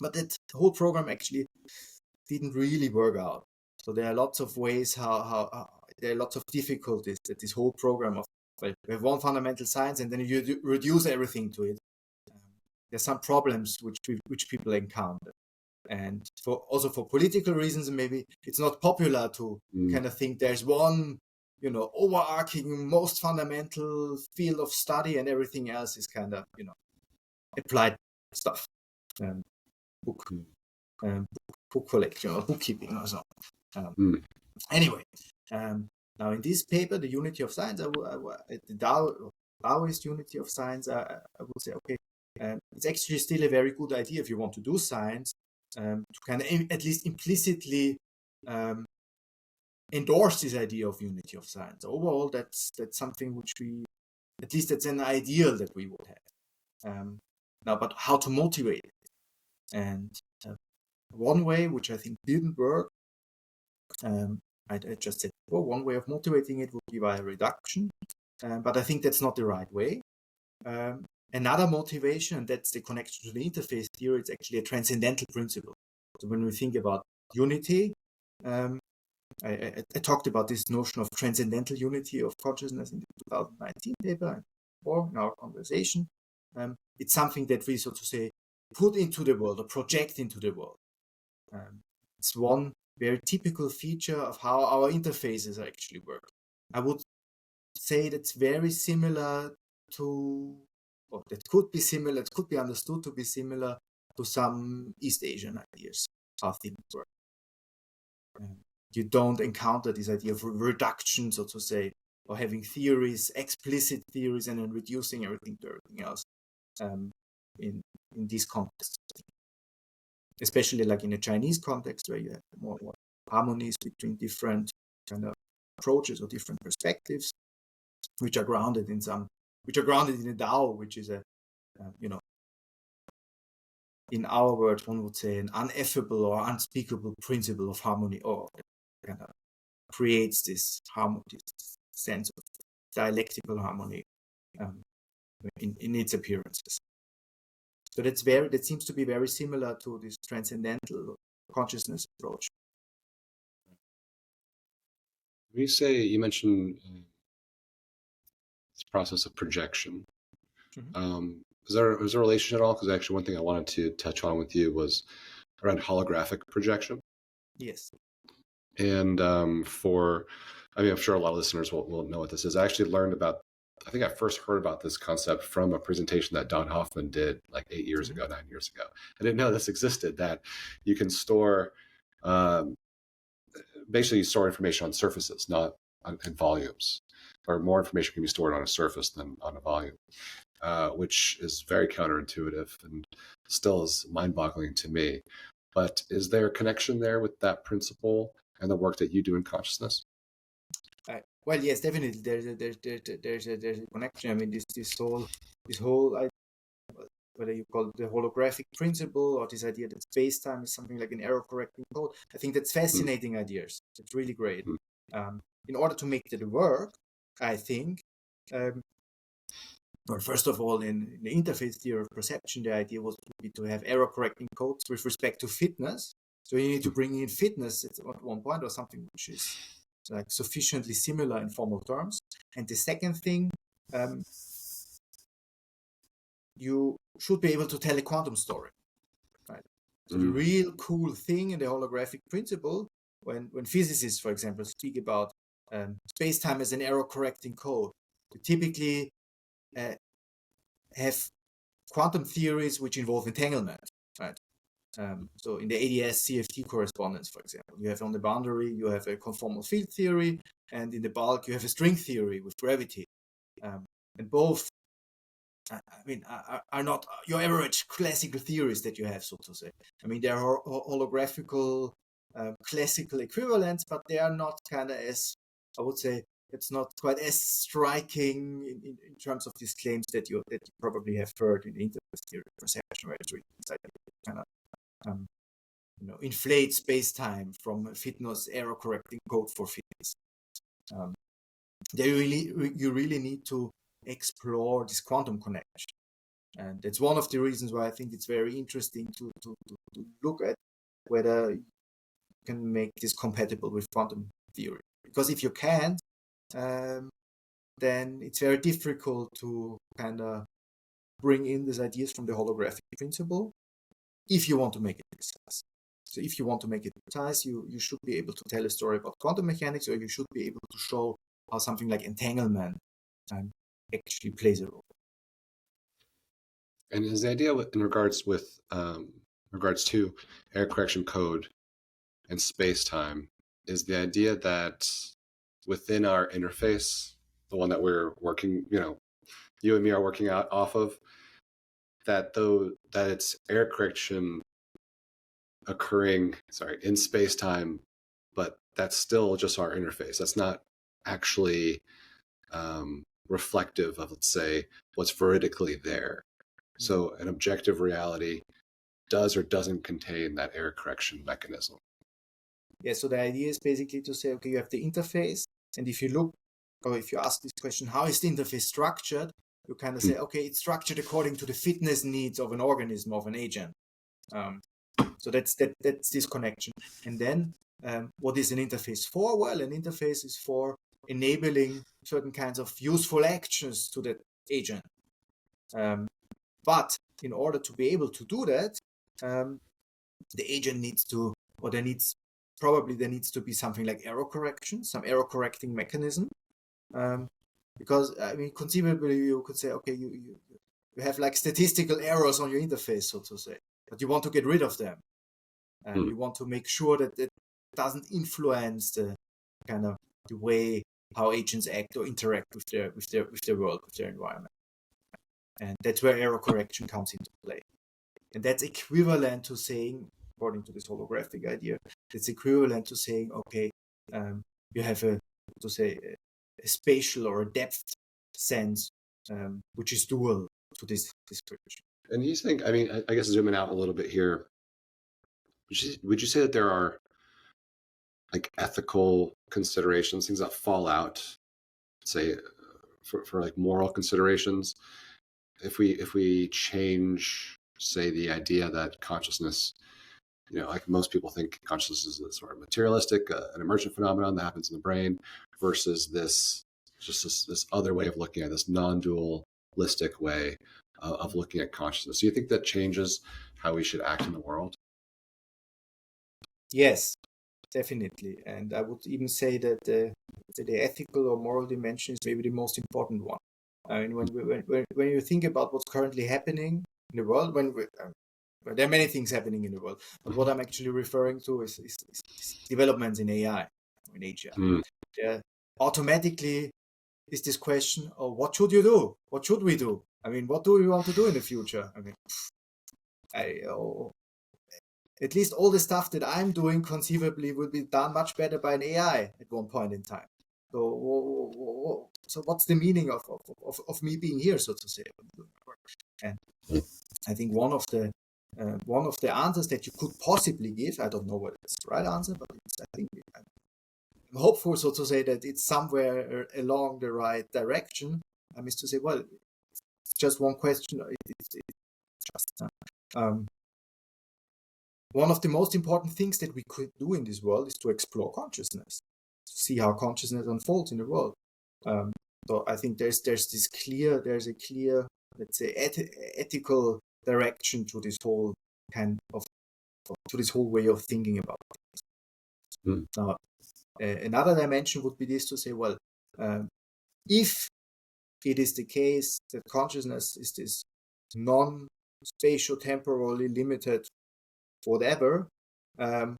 [SPEAKER 1] But that whole program actually didn't really work out. So there are lots of ways how there are lots of difficulties that this whole program of, well, we have one fundamental science and then you reduce everything to it. There's some problems which people encounter. And also for political reasons, maybe it's not popular to kind of think there's one, overarching, most fundamental field of study, and everything else is kind of, applied stuff, book collection or bookkeeping or so. Anyway, now in this paper, the unity of science, the Daoist unity of science, I would say, okay, it's actually still a very good idea if you want to do science, to kind of at least implicitly endorse this idea of unity of science. Overall, that's something which we, at least that's an ideal that we would have. Now, but how to motivate it? And one way, which I think didn't work, I just said, well, one way of motivating it would be by reduction, but I think that's not the right way. Another motivation, and that's the connection to the interface theory, it's actually a transcendental principle. So when we think about unity, I talked about this notion of transcendental unity of consciousness in the 2019 paper, or in our conversation. It's something that we, so to say, put into the world or project into the world. It's one very typical feature of how our interfaces actually work. I would say that's very similar to, or that could be similar, it could be understood to be similar to some East Asian ideas, how things work. You don't encounter this idea of reduction, so to say, or having theories, explicit theories, and then reducing everything to everything else in this context. Especially like in a Chinese context where you have more harmonies between different kind of approaches or different perspectives, which are grounded in a Tao, which is a, in our words, one would say an ineffable or unspeakable principle of harmony, or kind of creates this harmony, this sense of dialectical harmony in its appearances. So that seems to be very similar to this transcendental consciousness approach.
[SPEAKER 2] When you mentioned this process of projection, is there a relation at all? Because actually one thing I wanted to touch on with you was around holographic projection.
[SPEAKER 1] Yes.
[SPEAKER 2] And I'm sure a lot of listeners will know what this is. I actually I think I first heard about this concept from a presentation that Donald Hoffman did like 9 years ago. I didn't know this existed, that you can store, basically store information on surfaces, not in volumes, or more information can be stored on a surface than on a volume, which is very counterintuitive and still is mind-boggling to me. But is there a connection there with that principle and the work that you do in consciousness?
[SPEAKER 1] Well, yes, definitely. There's a connection. I mean, this whole whether you call it the holographic principle or this idea that spacetime is something like an error correcting code. I think that's fascinating ideas. It's really great. In order to make that work, I think, well, first of all, in the interface theory of perception, the idea was to have error correcting codes with respect to fitness. So you need to bring in fitness at one point, or something which is like sufficiently similar in formal terms. And the second thing, you should be able to tell a quantum story, right? So the real cool thing in the holographic principle, when physicists, for example, speak about space-time as an error-correcting code, they typically have quantum theories which involve entanglement, right? So in the ADS CFT correspondence, for example, you have on the boundary, you have a conformal field theory, and in the bulk, you have a string theory with gravity. And both, are not your average classical theories that you have, so to say. I mean, there are holographical classical equivalents, but they are not kind of as, I would say, it's not quite as striking in terms of these claims that you probably have heard in the interface theory of perception, where it's really kind of inflate space-time from a fitness error correcting code for fitness. You really need to explore this quantum connection, and that's one of the reasons why I think it's very interesting to look at whether you can make this compatible with quantum theory. Because if you can't, then it's very difficult to kind of bring in these ideas from the holographic principle if you want to make it precise. So if you want to make it precise, you should be able to tell a story about quantum mechanics, or you should be able to show how something like entanglement actually plays a role.
[SPEAKER 2] And is the idea in regards to error correction code and space-time, is the idea that within our interface, the one that we're working, you and me are working out off of, that it's error correction occurring, in space-time, but that's still just our interface. That's not actually reflective of, let's say, what's veridically there. So an objective reality does or doesn't contain that error correction mechanism.
[SPEAKER 1] Yeah, so the idea is basically to say, okay, you have the interface, and if you look, or if you ask this question, how is the interface structured? You kind of say, okay, it's structured according to the fitness needs of an organism, of an agent. So that's this connection. And then what is an interface for? Well, an interface is for enabling certain kinds of useful actions to that agent. But in order to be able to do that, the agent needs to, or there needs to be something like error correction, some error correcting mechanism. Because, I mean, conceivably, you could say, okay, you have like statistical errors on your interface, so to say, but you want to get rid of them. And you want to make sure that it doesn't influence the kind of the way how agents act or interact with their world, with their environment. And that's where error correction comes into play. And that's equivalent to saying, according to this holographic idea, it's equivalent to saying, okay, you have a spatial or a depth sense, which is dual to this description.
[SPEAKER 2] And you think, I mean, I guess zooming out a little bit here, would you say that there are like ethical considerations, things that fall out, say, for like moral considerations, if we change, say, the idea that consciousness, like most people think consciousness is a sort of materialistic, an emergent phenomenon that happens in the brain, versus this other way of looking at this non-dualistic way of looking at consciousness. Do you think that changes how we should act in the world?
[SPEAKER 1] Yes, definitely. And I would even say that the ethical or moral dimension is maybe the most important one. I mean, when you think about what's currently happening in the world, there are many things happening in the world, but what I'm actually referring to is developments in AI, in AGI. Automatically is this question of what should you do? What should we do? I mean, what do we want to do in the future? I mean, at least all the stuff that I'm doing conceivably will be done much better by an AI at one point in time. So what's the meaning of me being here, so to say? And I think one of the answers that you could possibly give, I don't know whether it's the right answer, but I'm hopeful, so to say, that it's somewhere along the right direction. Is to say, well, it's just one question. One of the most important things that we could do in this world is to explore consciousness, to see how consciousness unfolds in the world. So I think there's a clear, let's say, ethical direction to this whole way of thinking about things. Now, another dimension would be this, to say, well, if it is the case that consciousness is this non-spatio-temporally limited whatever, there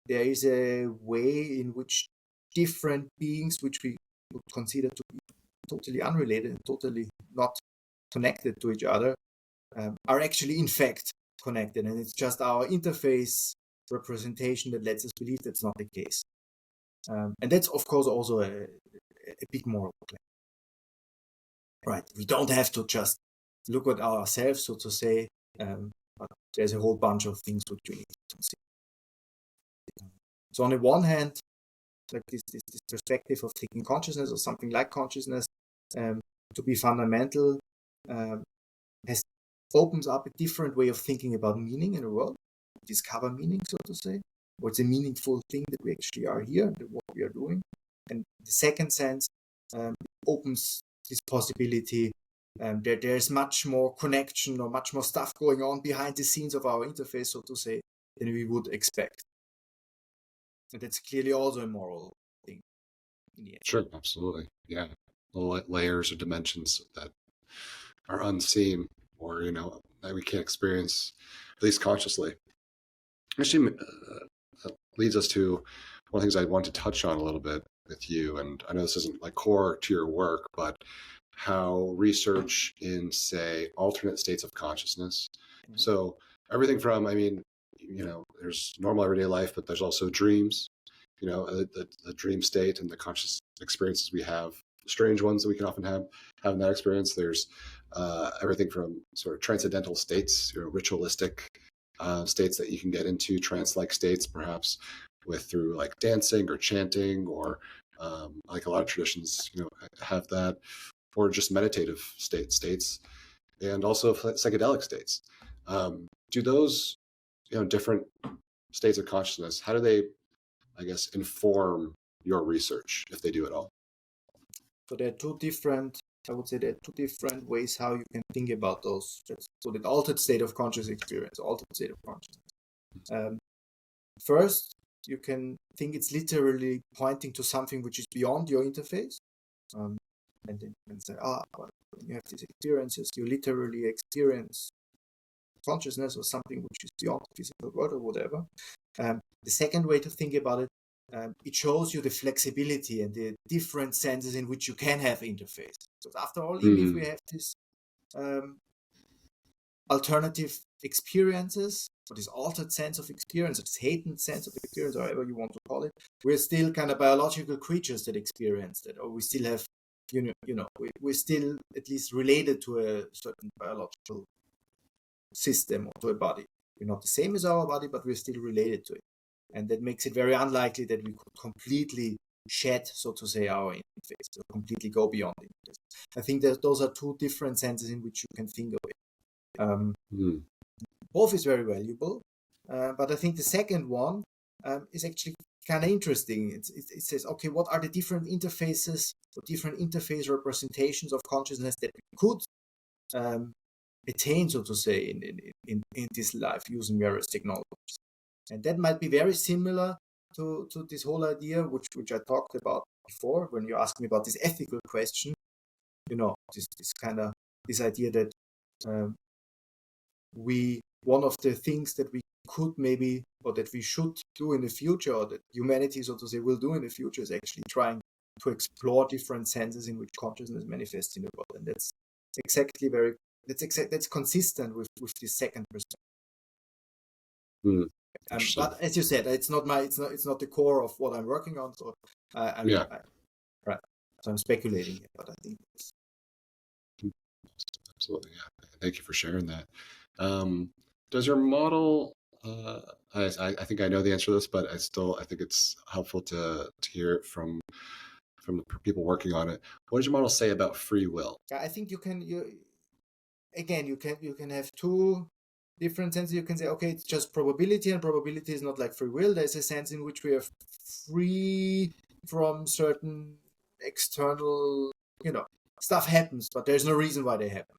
[SPEAKER 1] is a way in which different beings, which we would consider to be totally unrelated and totally not connected to each other, are actually in fact connected, and it's just our interface representation that lets us believe that's not the case. And that's, of course, also a big moral claim. Right, we don't have to just look at ourselves, so to say, but there's a whole bunch of things which we need to consider. So on the one hand, like this perspective of taking consciousness or something like consciousness to be fundamental opens up a different way of thinking about meaning in the world, discover meaning, so to say, or it's a meaningful thing that we actually are here, that what we are doing. And the second sense opens this possibility that there's much more connection or much more stuff going on behind the scenes of our interface, so to say, than we would expect. And that's clearly also a moral thing in the end.
[SPEAKER 2] Sure, absolutely. Yeah. Little layers or dimensions that are unseen, or, that we can't experience, at least consciously. Actually, that leads us to one of the things I want to touch on a little bit with you. And I know this isn't like core to your work, but how research in, say, alternate states of consciousness. So everything from, I mean, there's normal everyday life, but there's also dreams, the dream state and the conscious experiences we have, strange ones that we can often have in that experience. There's everything from sort of transcendental states, ritualistic states that you can get into, trance-like states, perhaps through like dancing or chanting, or like a lot of traditions, have that, or just meditative states, and also psychedelic states. Do those, different states of consciousness, how do they, I guess, inform your research, if they do at all?
[SPEAKER 1] So there are I would say there are two different ways how you can think about those. So the altered state of conscious experience, altered state of consciousness. First, you can think it's literally pointing to something which is beyond your interface. And then you can say, well, when you have these experiences, you literally experience consciousness or something which is beyond the physical world or whatever. The second way to think about it, it shows you the flexibility and the different senses in which you can have interface. So after all, even if we have this alternative experiences, or this altered sense of experience, or this heightened sense of experience, or however you want to call it, we're still kind of biological creatures that experience that, or we still have, we're still at least related to a certain biological system or to a body. We're not the same as our body, but we're still related to it. And that makes it very unlikely that we could completely shed, so to say, our interface, or completely go beyond the interface. I think that those are two different senses in which you can think of it. Both is very valuable, but I think the second one is actually kind of interesting. It says, okay, what are the different interfaces, or different interface representations of consciousness that we could attain, so to say, in this life using various technologies? And that might be very similar to this whole idea, which I talked about before, when you asked me about this ethical question. This idea that one of the things that we could maybe, or that we should do in the future, or that humanity, so to say, will do in the future, is actually trying to explore different senses in which consciousness manifests in the world. And that's that's consistent with this second perspective. But as you said, it's not the core of what I'm working on. So right. So I'm speculating here, but I think it's
[SPEAKER 2] absolutely. Yeah. Thank you for sharing that. Does your model? I think I know the answer to this, but I think it's helpful to hear it from the people working on it. What does your model say about free will?
[SPEAKER 1] I think you can have two different senses. You can say, okay, it's just probability, and probability is not like free will. There's a sense in which we are free from certain external, stuff happens, but there's no reason why they happen.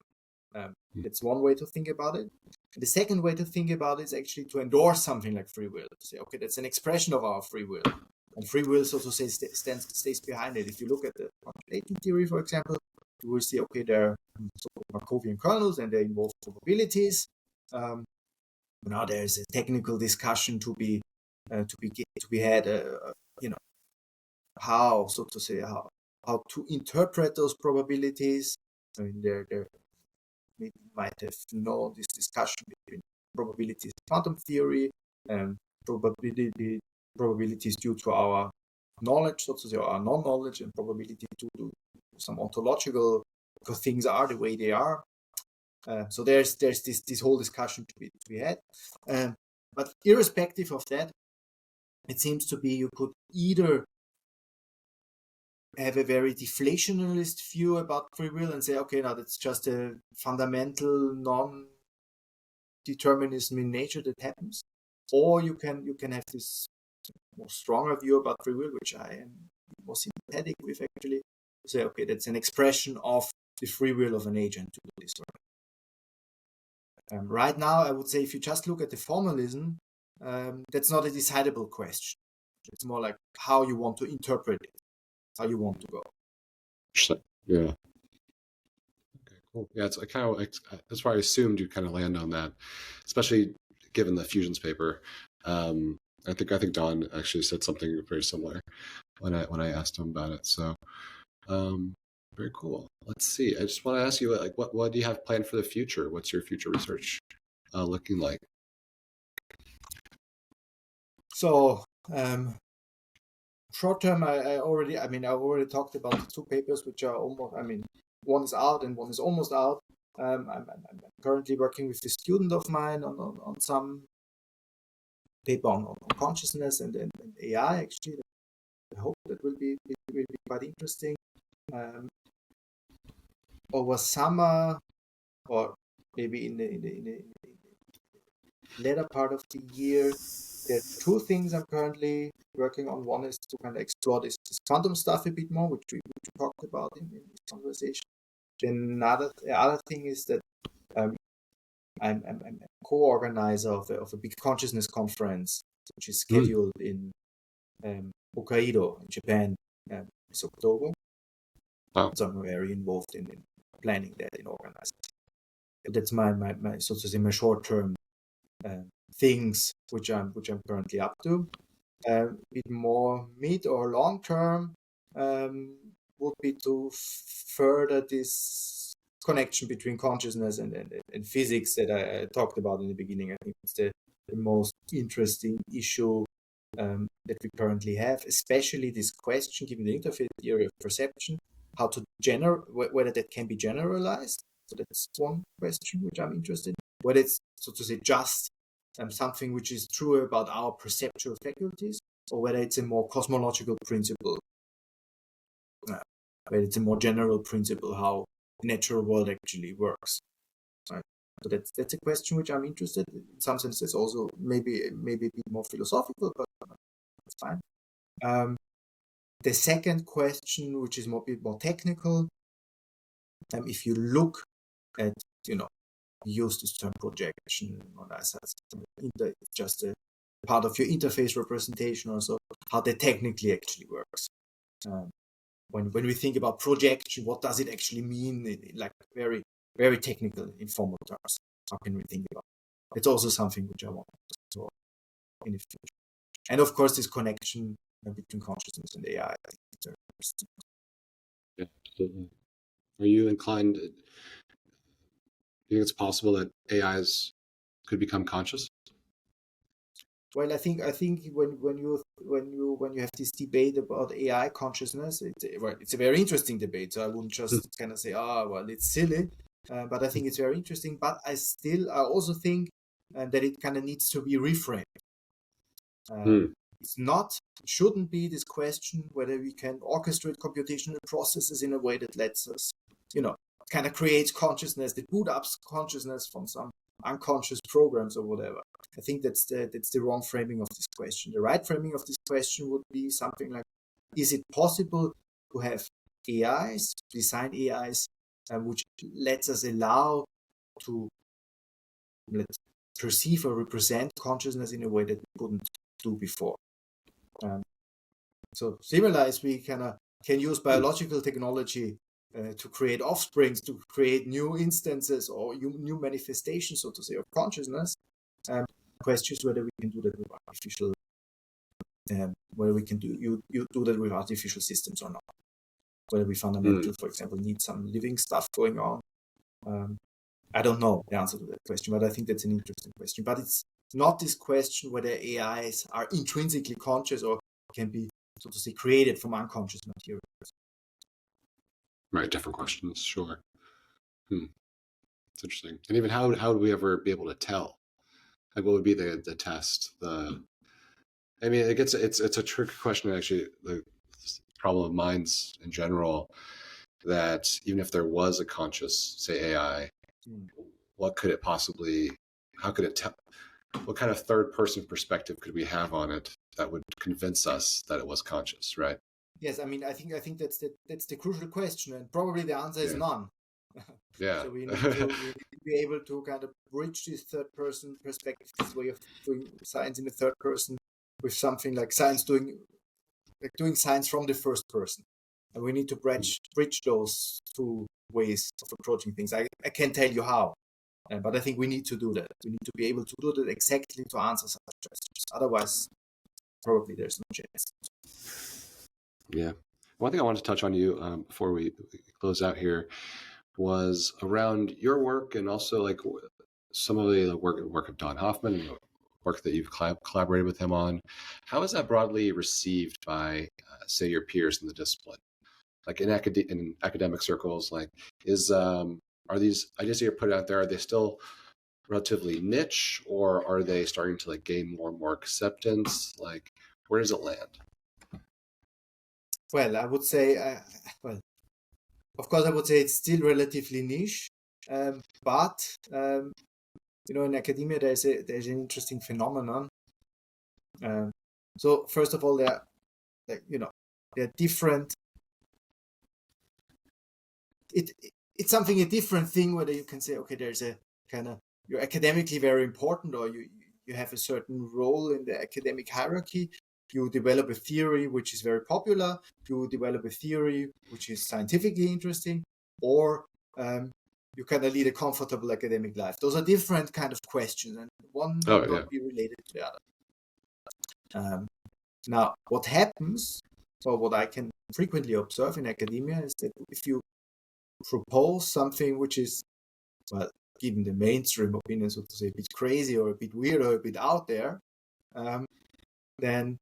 [SPEAKER 1] That's one way to think about it. The second way to think about it is actually to endorse something like free will. To say, okay, that's an expression of our free will. And free will, so to say, stays behind it. If you look at the quantum theory, for example, you will see, okay, there are Markovian kernels and they involve probabilities. Now there's a technical discussion to be had, how, so to say, how to interpret those probabilities. I mean, there we might have known this discussion between probabilities in quantum theory and probabilities due to our knowledge, so to say, our non-knowledge, and probability due to some ontological, because things are the way they are. So there's this whole discussion to be had. But irrespective of that, it seems to be you could either have a very deflationalist view about free will and say, okay, now that's just a fundamental non-determinism in nature that happens, or you can have this more stronger view about free will, which I am more sympathetic with, actually. Say, okay, that's an expression of the free will of an agent to do this work. Right now, I would say, if you just look at the formalism, that's not a decidable question. It's more like how you want to interpret it, how you want to go.
[SPEAKER 2] Yeah. Okay, cool. Yeah, it's that's why I assumed you'd kind of land on that, especially given the fusions paper. I think Don actually said something very similar when I asked him about it. So, Very cool. Let's see. I just want to ask you, like, what do you have planned for the future? What's your future research looking like?
[SPEAKER 1] So short term, I already talked about the two papers which are almost. One is out and one is almost out. I'm currently working with a student of mine on some paper on consciousness and AI. Actually, I hope that will be quite interesting. Over summer, or maybe in the later part of the year, there are two things I'm currently working on. One is to kind of explore this quantum stuff a bit more, which we talked about in this conversation. Then the other thing is that I'm a co-organizer of a big consciousness conference, which is scheduled in Hokkaido in Japan this October.
[SPEAKER 2] Wow.
[SPEAKER 1] So I'm very involved in planning that, in organizing. So that's my so to say my short-term things which I'm currently up to. A bit more mid or long term would be to further this connection between consciousness and physics that I talked about in the beginning. I think it's the most interesting issue that we currently have, especially this question, given the interface theory of perception, how to whether that can be generalized. So that's one question which I'm interested in. Whether it's, so to say, just something which is true about our perceptual faculties, or whether it's a more cosmological principle, whether it's a more general principle, how the natural world actually works. Right? So that's a question which I'm interested in. In some sense, it's also maybe a bit more philosophical, but that's fine. The second question, which is a bit more technical, if you look at, use this term projection, or that's just a part of your interface representation, or so, how that technically actually works. When we think about projection, what does it actually mean in like very, very technical, informal terms? How can we think about it? It's also something which I want to explore in the future. And of course, this connection between consciousness and AI.
[SPEAKER 2] Yeah, absolutely. Are you inclined? Do you think it's possible that AIs could become conscious?
[SPEAKER 1] Well, I think when you have this debate about AI consciousness, it's a very interesting debate. So I wouldn't just kind of say, well, it's silly, but I think it's very interesting. But I also think that it kind of needs to be reframed. It shouldn't be this question whether we can orchestrate computational processes in a way that lets us, kind of creates consciousness, that boot up consciousness from some unconscious programs or whatever. I think that's the wrong framing of this question. The right framing of this question would be something like, is it possible to have AIs, design AIs, which lets us allow to perceive or represent consciousness in a way that we couldn't do before? So similar as we can use biological technology to create offsprings, to create new instances or new manifestations, so to say, of consciousness. Question is whether we can do that with artificial, whether we can do that with artificial systems or not. Whether we fundamentally, for example, need some living stuff going on. I don't know the answer to that question, but I think that's an interesting question. But it's not this question whether AIs are intrinsically conscious or can be, so to say, created from unconscious materials.
[SPEAKER 2] Right, different questions, sure. It's interesting. And even how would we ever be able to tell? Like, what would be the test? I mean, it's a tricky question, actually. The problem of minds in general, that even if there was a conscious, say, AI, what could it possibly? How could it tell? What kind of third-person perspective could we have on it that would convince us that it was conscious, right?
[SPEAKER 1] Yes, I mean, I think that's the crucial question, and probably the answer is none.
[SPEAKER 2] Yeah.
[SPEAKER 1] So we need to be able to kind of bridge this third-person perspective, this way of doing science in the third person, with something like doing science from the first person, and we need to bridge those two ways of approaching things. I can't tell you how. But I think we need to do that. We need to be able to do that exactly to answer such questions. Otherwise, probably there's no chance.
[SPEAKER 2] Yeah. One thing I wanted to touch on you before we close out here was around your work and also like some of the work of Don Hoffman and the work that you've collaborated with him on. How is that broadly received by, say, your peers in the discipline? Like in academic circles, like are these ideas that you're putting out there, are they still relatively niche, or are they starting to like gain more and more acceptance? Like, where does it land?
[SPEAKER 1] Well, I would say, of course, I would say it's still relatively niche, but in academia there's an interesting phenomenon. So first of all, there are different. It's a different thing whether you can say, okay, there's a kind of, you're academically very important, or you have a certain role in the academic hierarchy. You develop a theory which is very popular. You develop a theory which is scientifically interesting, or you kind of lead a comfortable academic life. Those are different kind of questions, and one will not be related to the other. Now, what happens, or what I can frequently observe in academia, is that if you propose something which is, well, given the mainstream opinion, so to say, a bit crazy or a bit weird or a bit out there, then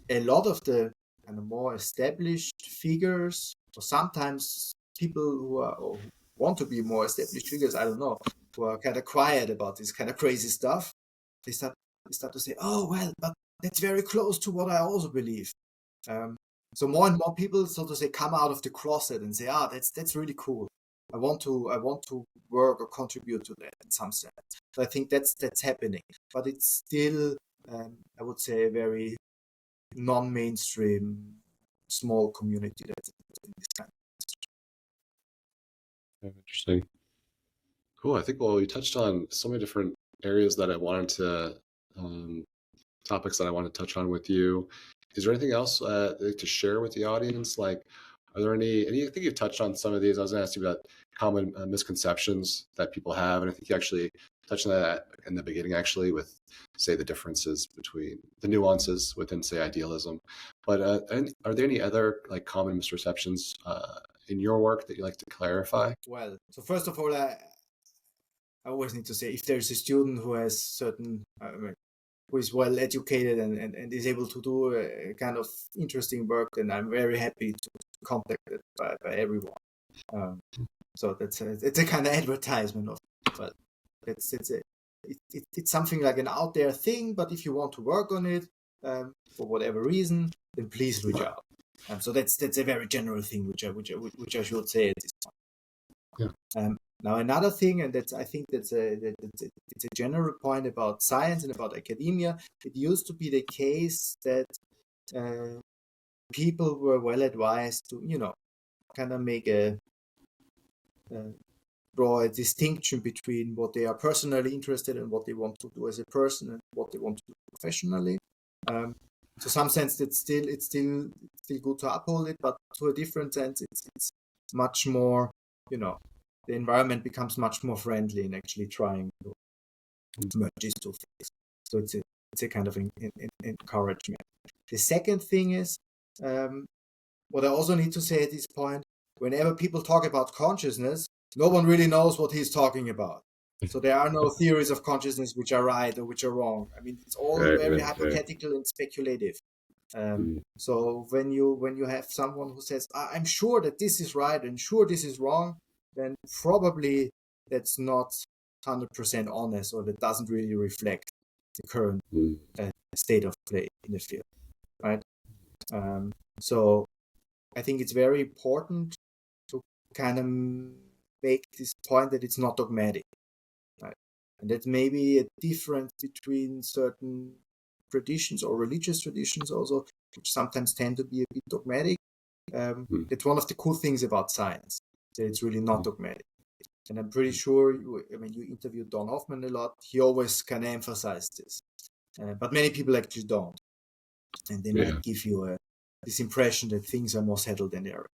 [SPEAKER 1] a lot of the kind of more established figures, or sometimes people who want to be more established figures, I don't know, who are kind of quiet about this kind of crazy stuff, they start to say, oh, well, but that's very close to what I also believe. So more and more people, so to say, come out of the closet and say, that's really cool. I want to work or contribute to that in some sense. So I think that's happening, but it's still, I would say, a very non-mainstream, small community that's in this kind of.
[SPEAKER 2] Interesting. Cool. I think, well, you touched on so many different areas that I wanted to, topics that I want to touch on with you. Is there anything else to share with the audience? Like, are there any, I think you've touched on some of these. I was going to ask you about common misconceptions that people have. And I think you actually touched on that in the beginning, actually, with, say, the differences between the nuances within, say, idealism. But are there any other like common misperceptions in your work that you like to clarify?
[SPEAKER 1] Well, so first of all, I always need to say, if there's a student who has certain, who is well educated and is able to do a kind of interesting work, then I'm very happy to be contacted by everyone. So it's a kind of advertisement of, but it's something like an out there thing. But if you want to work on it for whatever reason, then please reach out. So that's a very general thing which I should say at this point.
[SPEAKER 2] Yeah.
[SPEAKER 1] Now another thing, and I think it's a general point about science and about academia. It used to be the case that people were well advised to kind of make draw a distinction between what they are personally interested in, what they want to do as a person, and what they want to do professionally. To some sense, it's still good to uphold it, but to a different sense, it's much more, the environment becomes much more friendly in actually trying to merge these two things. So it's a kind of encouragement. The second thing is, what I also need to say at this point, whenever people talk about consciousness, no one really knows what he's talking about. So there are no theories of consciousness which are right or which are wrong. I mean, it's all very hypothetical and speculative. So when you have someone who says, I'm sure that this is right and sure this is wrong, then probably that's not 100% honest, or that doesn't really reflect the current state of play in the field, right? So I think it's very important to kind of make this point that it's not dogmatic, right? And that maybe a difference between certain traditions or religious traditions also, which sometimes tend to be a bit dogmatic. That's one of the cool things about science, that it's really not dogmatic. And I'm pretty sure, you interviewed Don Hoffman a lot. He always kind of emphasized this. But many people actually don't. And they might give you this impression that things are more settled than they are.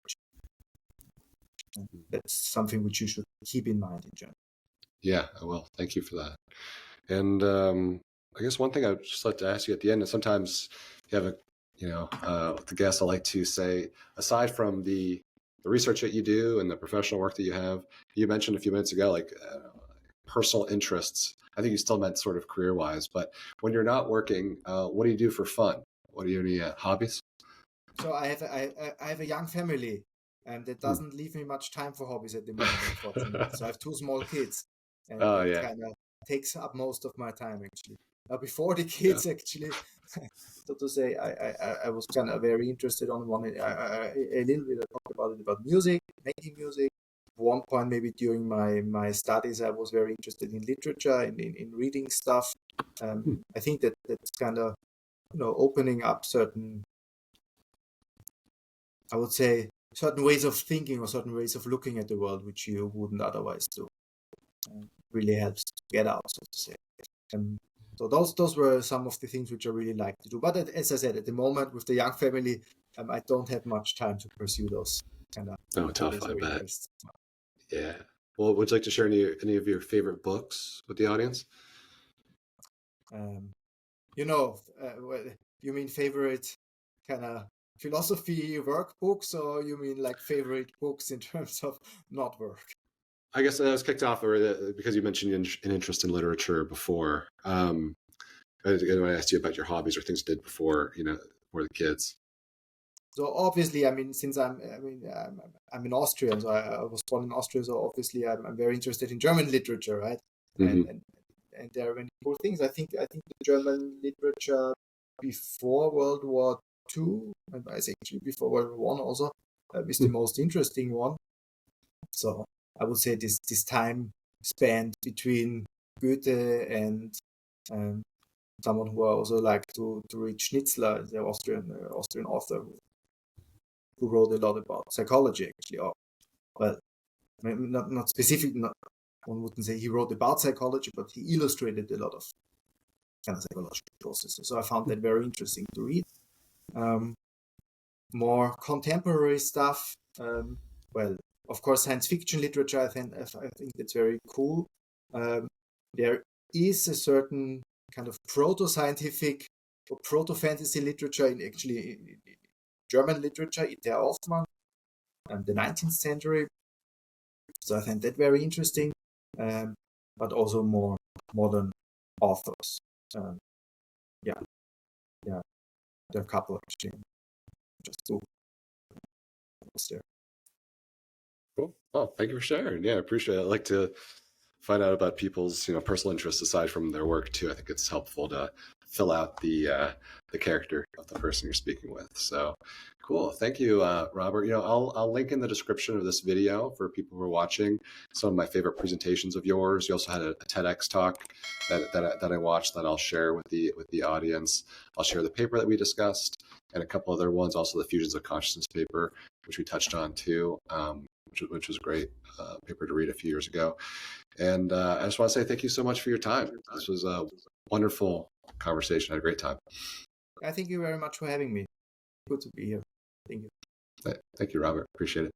[SPEAKER 1] That's something which you should keep in mind in general.
[SPEAKER 2] Yeah, I will. Thank you for that. And I guess one thing I'd just like to ask you at the end is, sometimes you have with the guests, I like to say, aside from the research that you do and the professional work that you have, you mentioned a few minutes ago, like personal interests. I think you still meant sort of career-wise, but when you're not working, what do you do for fun? What are your any hobbies?
[SPEAKER 1] So I have a young family, and that doesn't leave me much time for hobbies at the moment, unfortunately. So I have two small kids, and
[SPEAKER 2] Oh
[SPEAKER 1] that
[SPEAKER 2] yeah,
[SPEAKER 1] kind of takes up most of my time actually. Before the
[SPEAKER 2] yeah.
[SPEAKER 1] kids, actually, so to say, I was kind of very interested on one. A little bit I talked about it about music, making music. At one point, maybe during my studies, I was very interested in literature and in reading stuff. I think that's kind of opening up certain, I would say, certain ways of thinking or certain ways of looking at the world which you wouldn't otherwise do. Really helps to get out, so to say. So those were some of the things which I really like to do. But as I said, at the moment with the young family, I don't have much time to pursue those kind of
[SPEAKER 2] Oh, tough,
[SPEAKER 1] hobbies
[SPEAKER 2] I
[SPEAKER 1] or
[SPEAKER 2] bet.
[SPEAKER 1] interests.
[SPEAKER 2] Yeah. Well, would you like to share any of your favorite books with the audience?
[SPEAKER 1] Um, well, you mean favorite kind of philosophy workbooks, or you mean like favorite books in terms of not work?
[SPEAKER 2] I guess I was kicked off because you mentioned an interest in literature before. When I asked you about your hobbies or things you did before, for the kids.
[SPEAKER 1] So obviously, I mean, since I'm in Austria, so I was born in Austria, so obviously I'm very interested in German literature, right? And
[SPEAKER 2] Hmm.
[SPEAKER 1] and and there are many cool things. I think the German literature before World War II, and I think actually before World War One also, is the most interesting one. So I would say this time spent between Goethe and um, someone who I also like to read Schnitzler, the Austrian author who wrote a lot about psychology actually. Or, well, not specific. One wouldn't say he wrote about psychology, but he illustrated a lot of kind of psychological processes. So I found that very interesting to read. Um, More contemporary stuff. Well, of course, science fiction literature. I think that's very cool. There is a certain kind of proto-scientific or proto-fantasy literature in German literature, Iter Hoffman, the 19th century. So I find that very interesting, but also more modern authors. Um, yeah, yeah, there are a couple actually. Just two there.
[SPEAKER 2] Cool. Oh, thank you for sharing. Yeah, I appreciate it. I like to find out about people's, personal interests aside from their work too. I think it's helpful to fill out the character of the person you're speaking with. So cool. Thank you, Robert. I'll link in the description of this video for people who are watching some of my favorite presentations of yours. You also had a TEDx talk that I watched that I'll share with the audience. I'll share the paper that we discussed and a couple other ones, also the Fusions of Consciousness paper, which we touched on too, which was a great paper to read a few years ago. And I just want to say thank you so much for your time. This was a wonderful conversation. I had a great time.
[SPEAKER 1] I thank you very much for having me. Good to be here. Thank you.
[SPEAKER 2] Thank you, Robert. Appreciate it.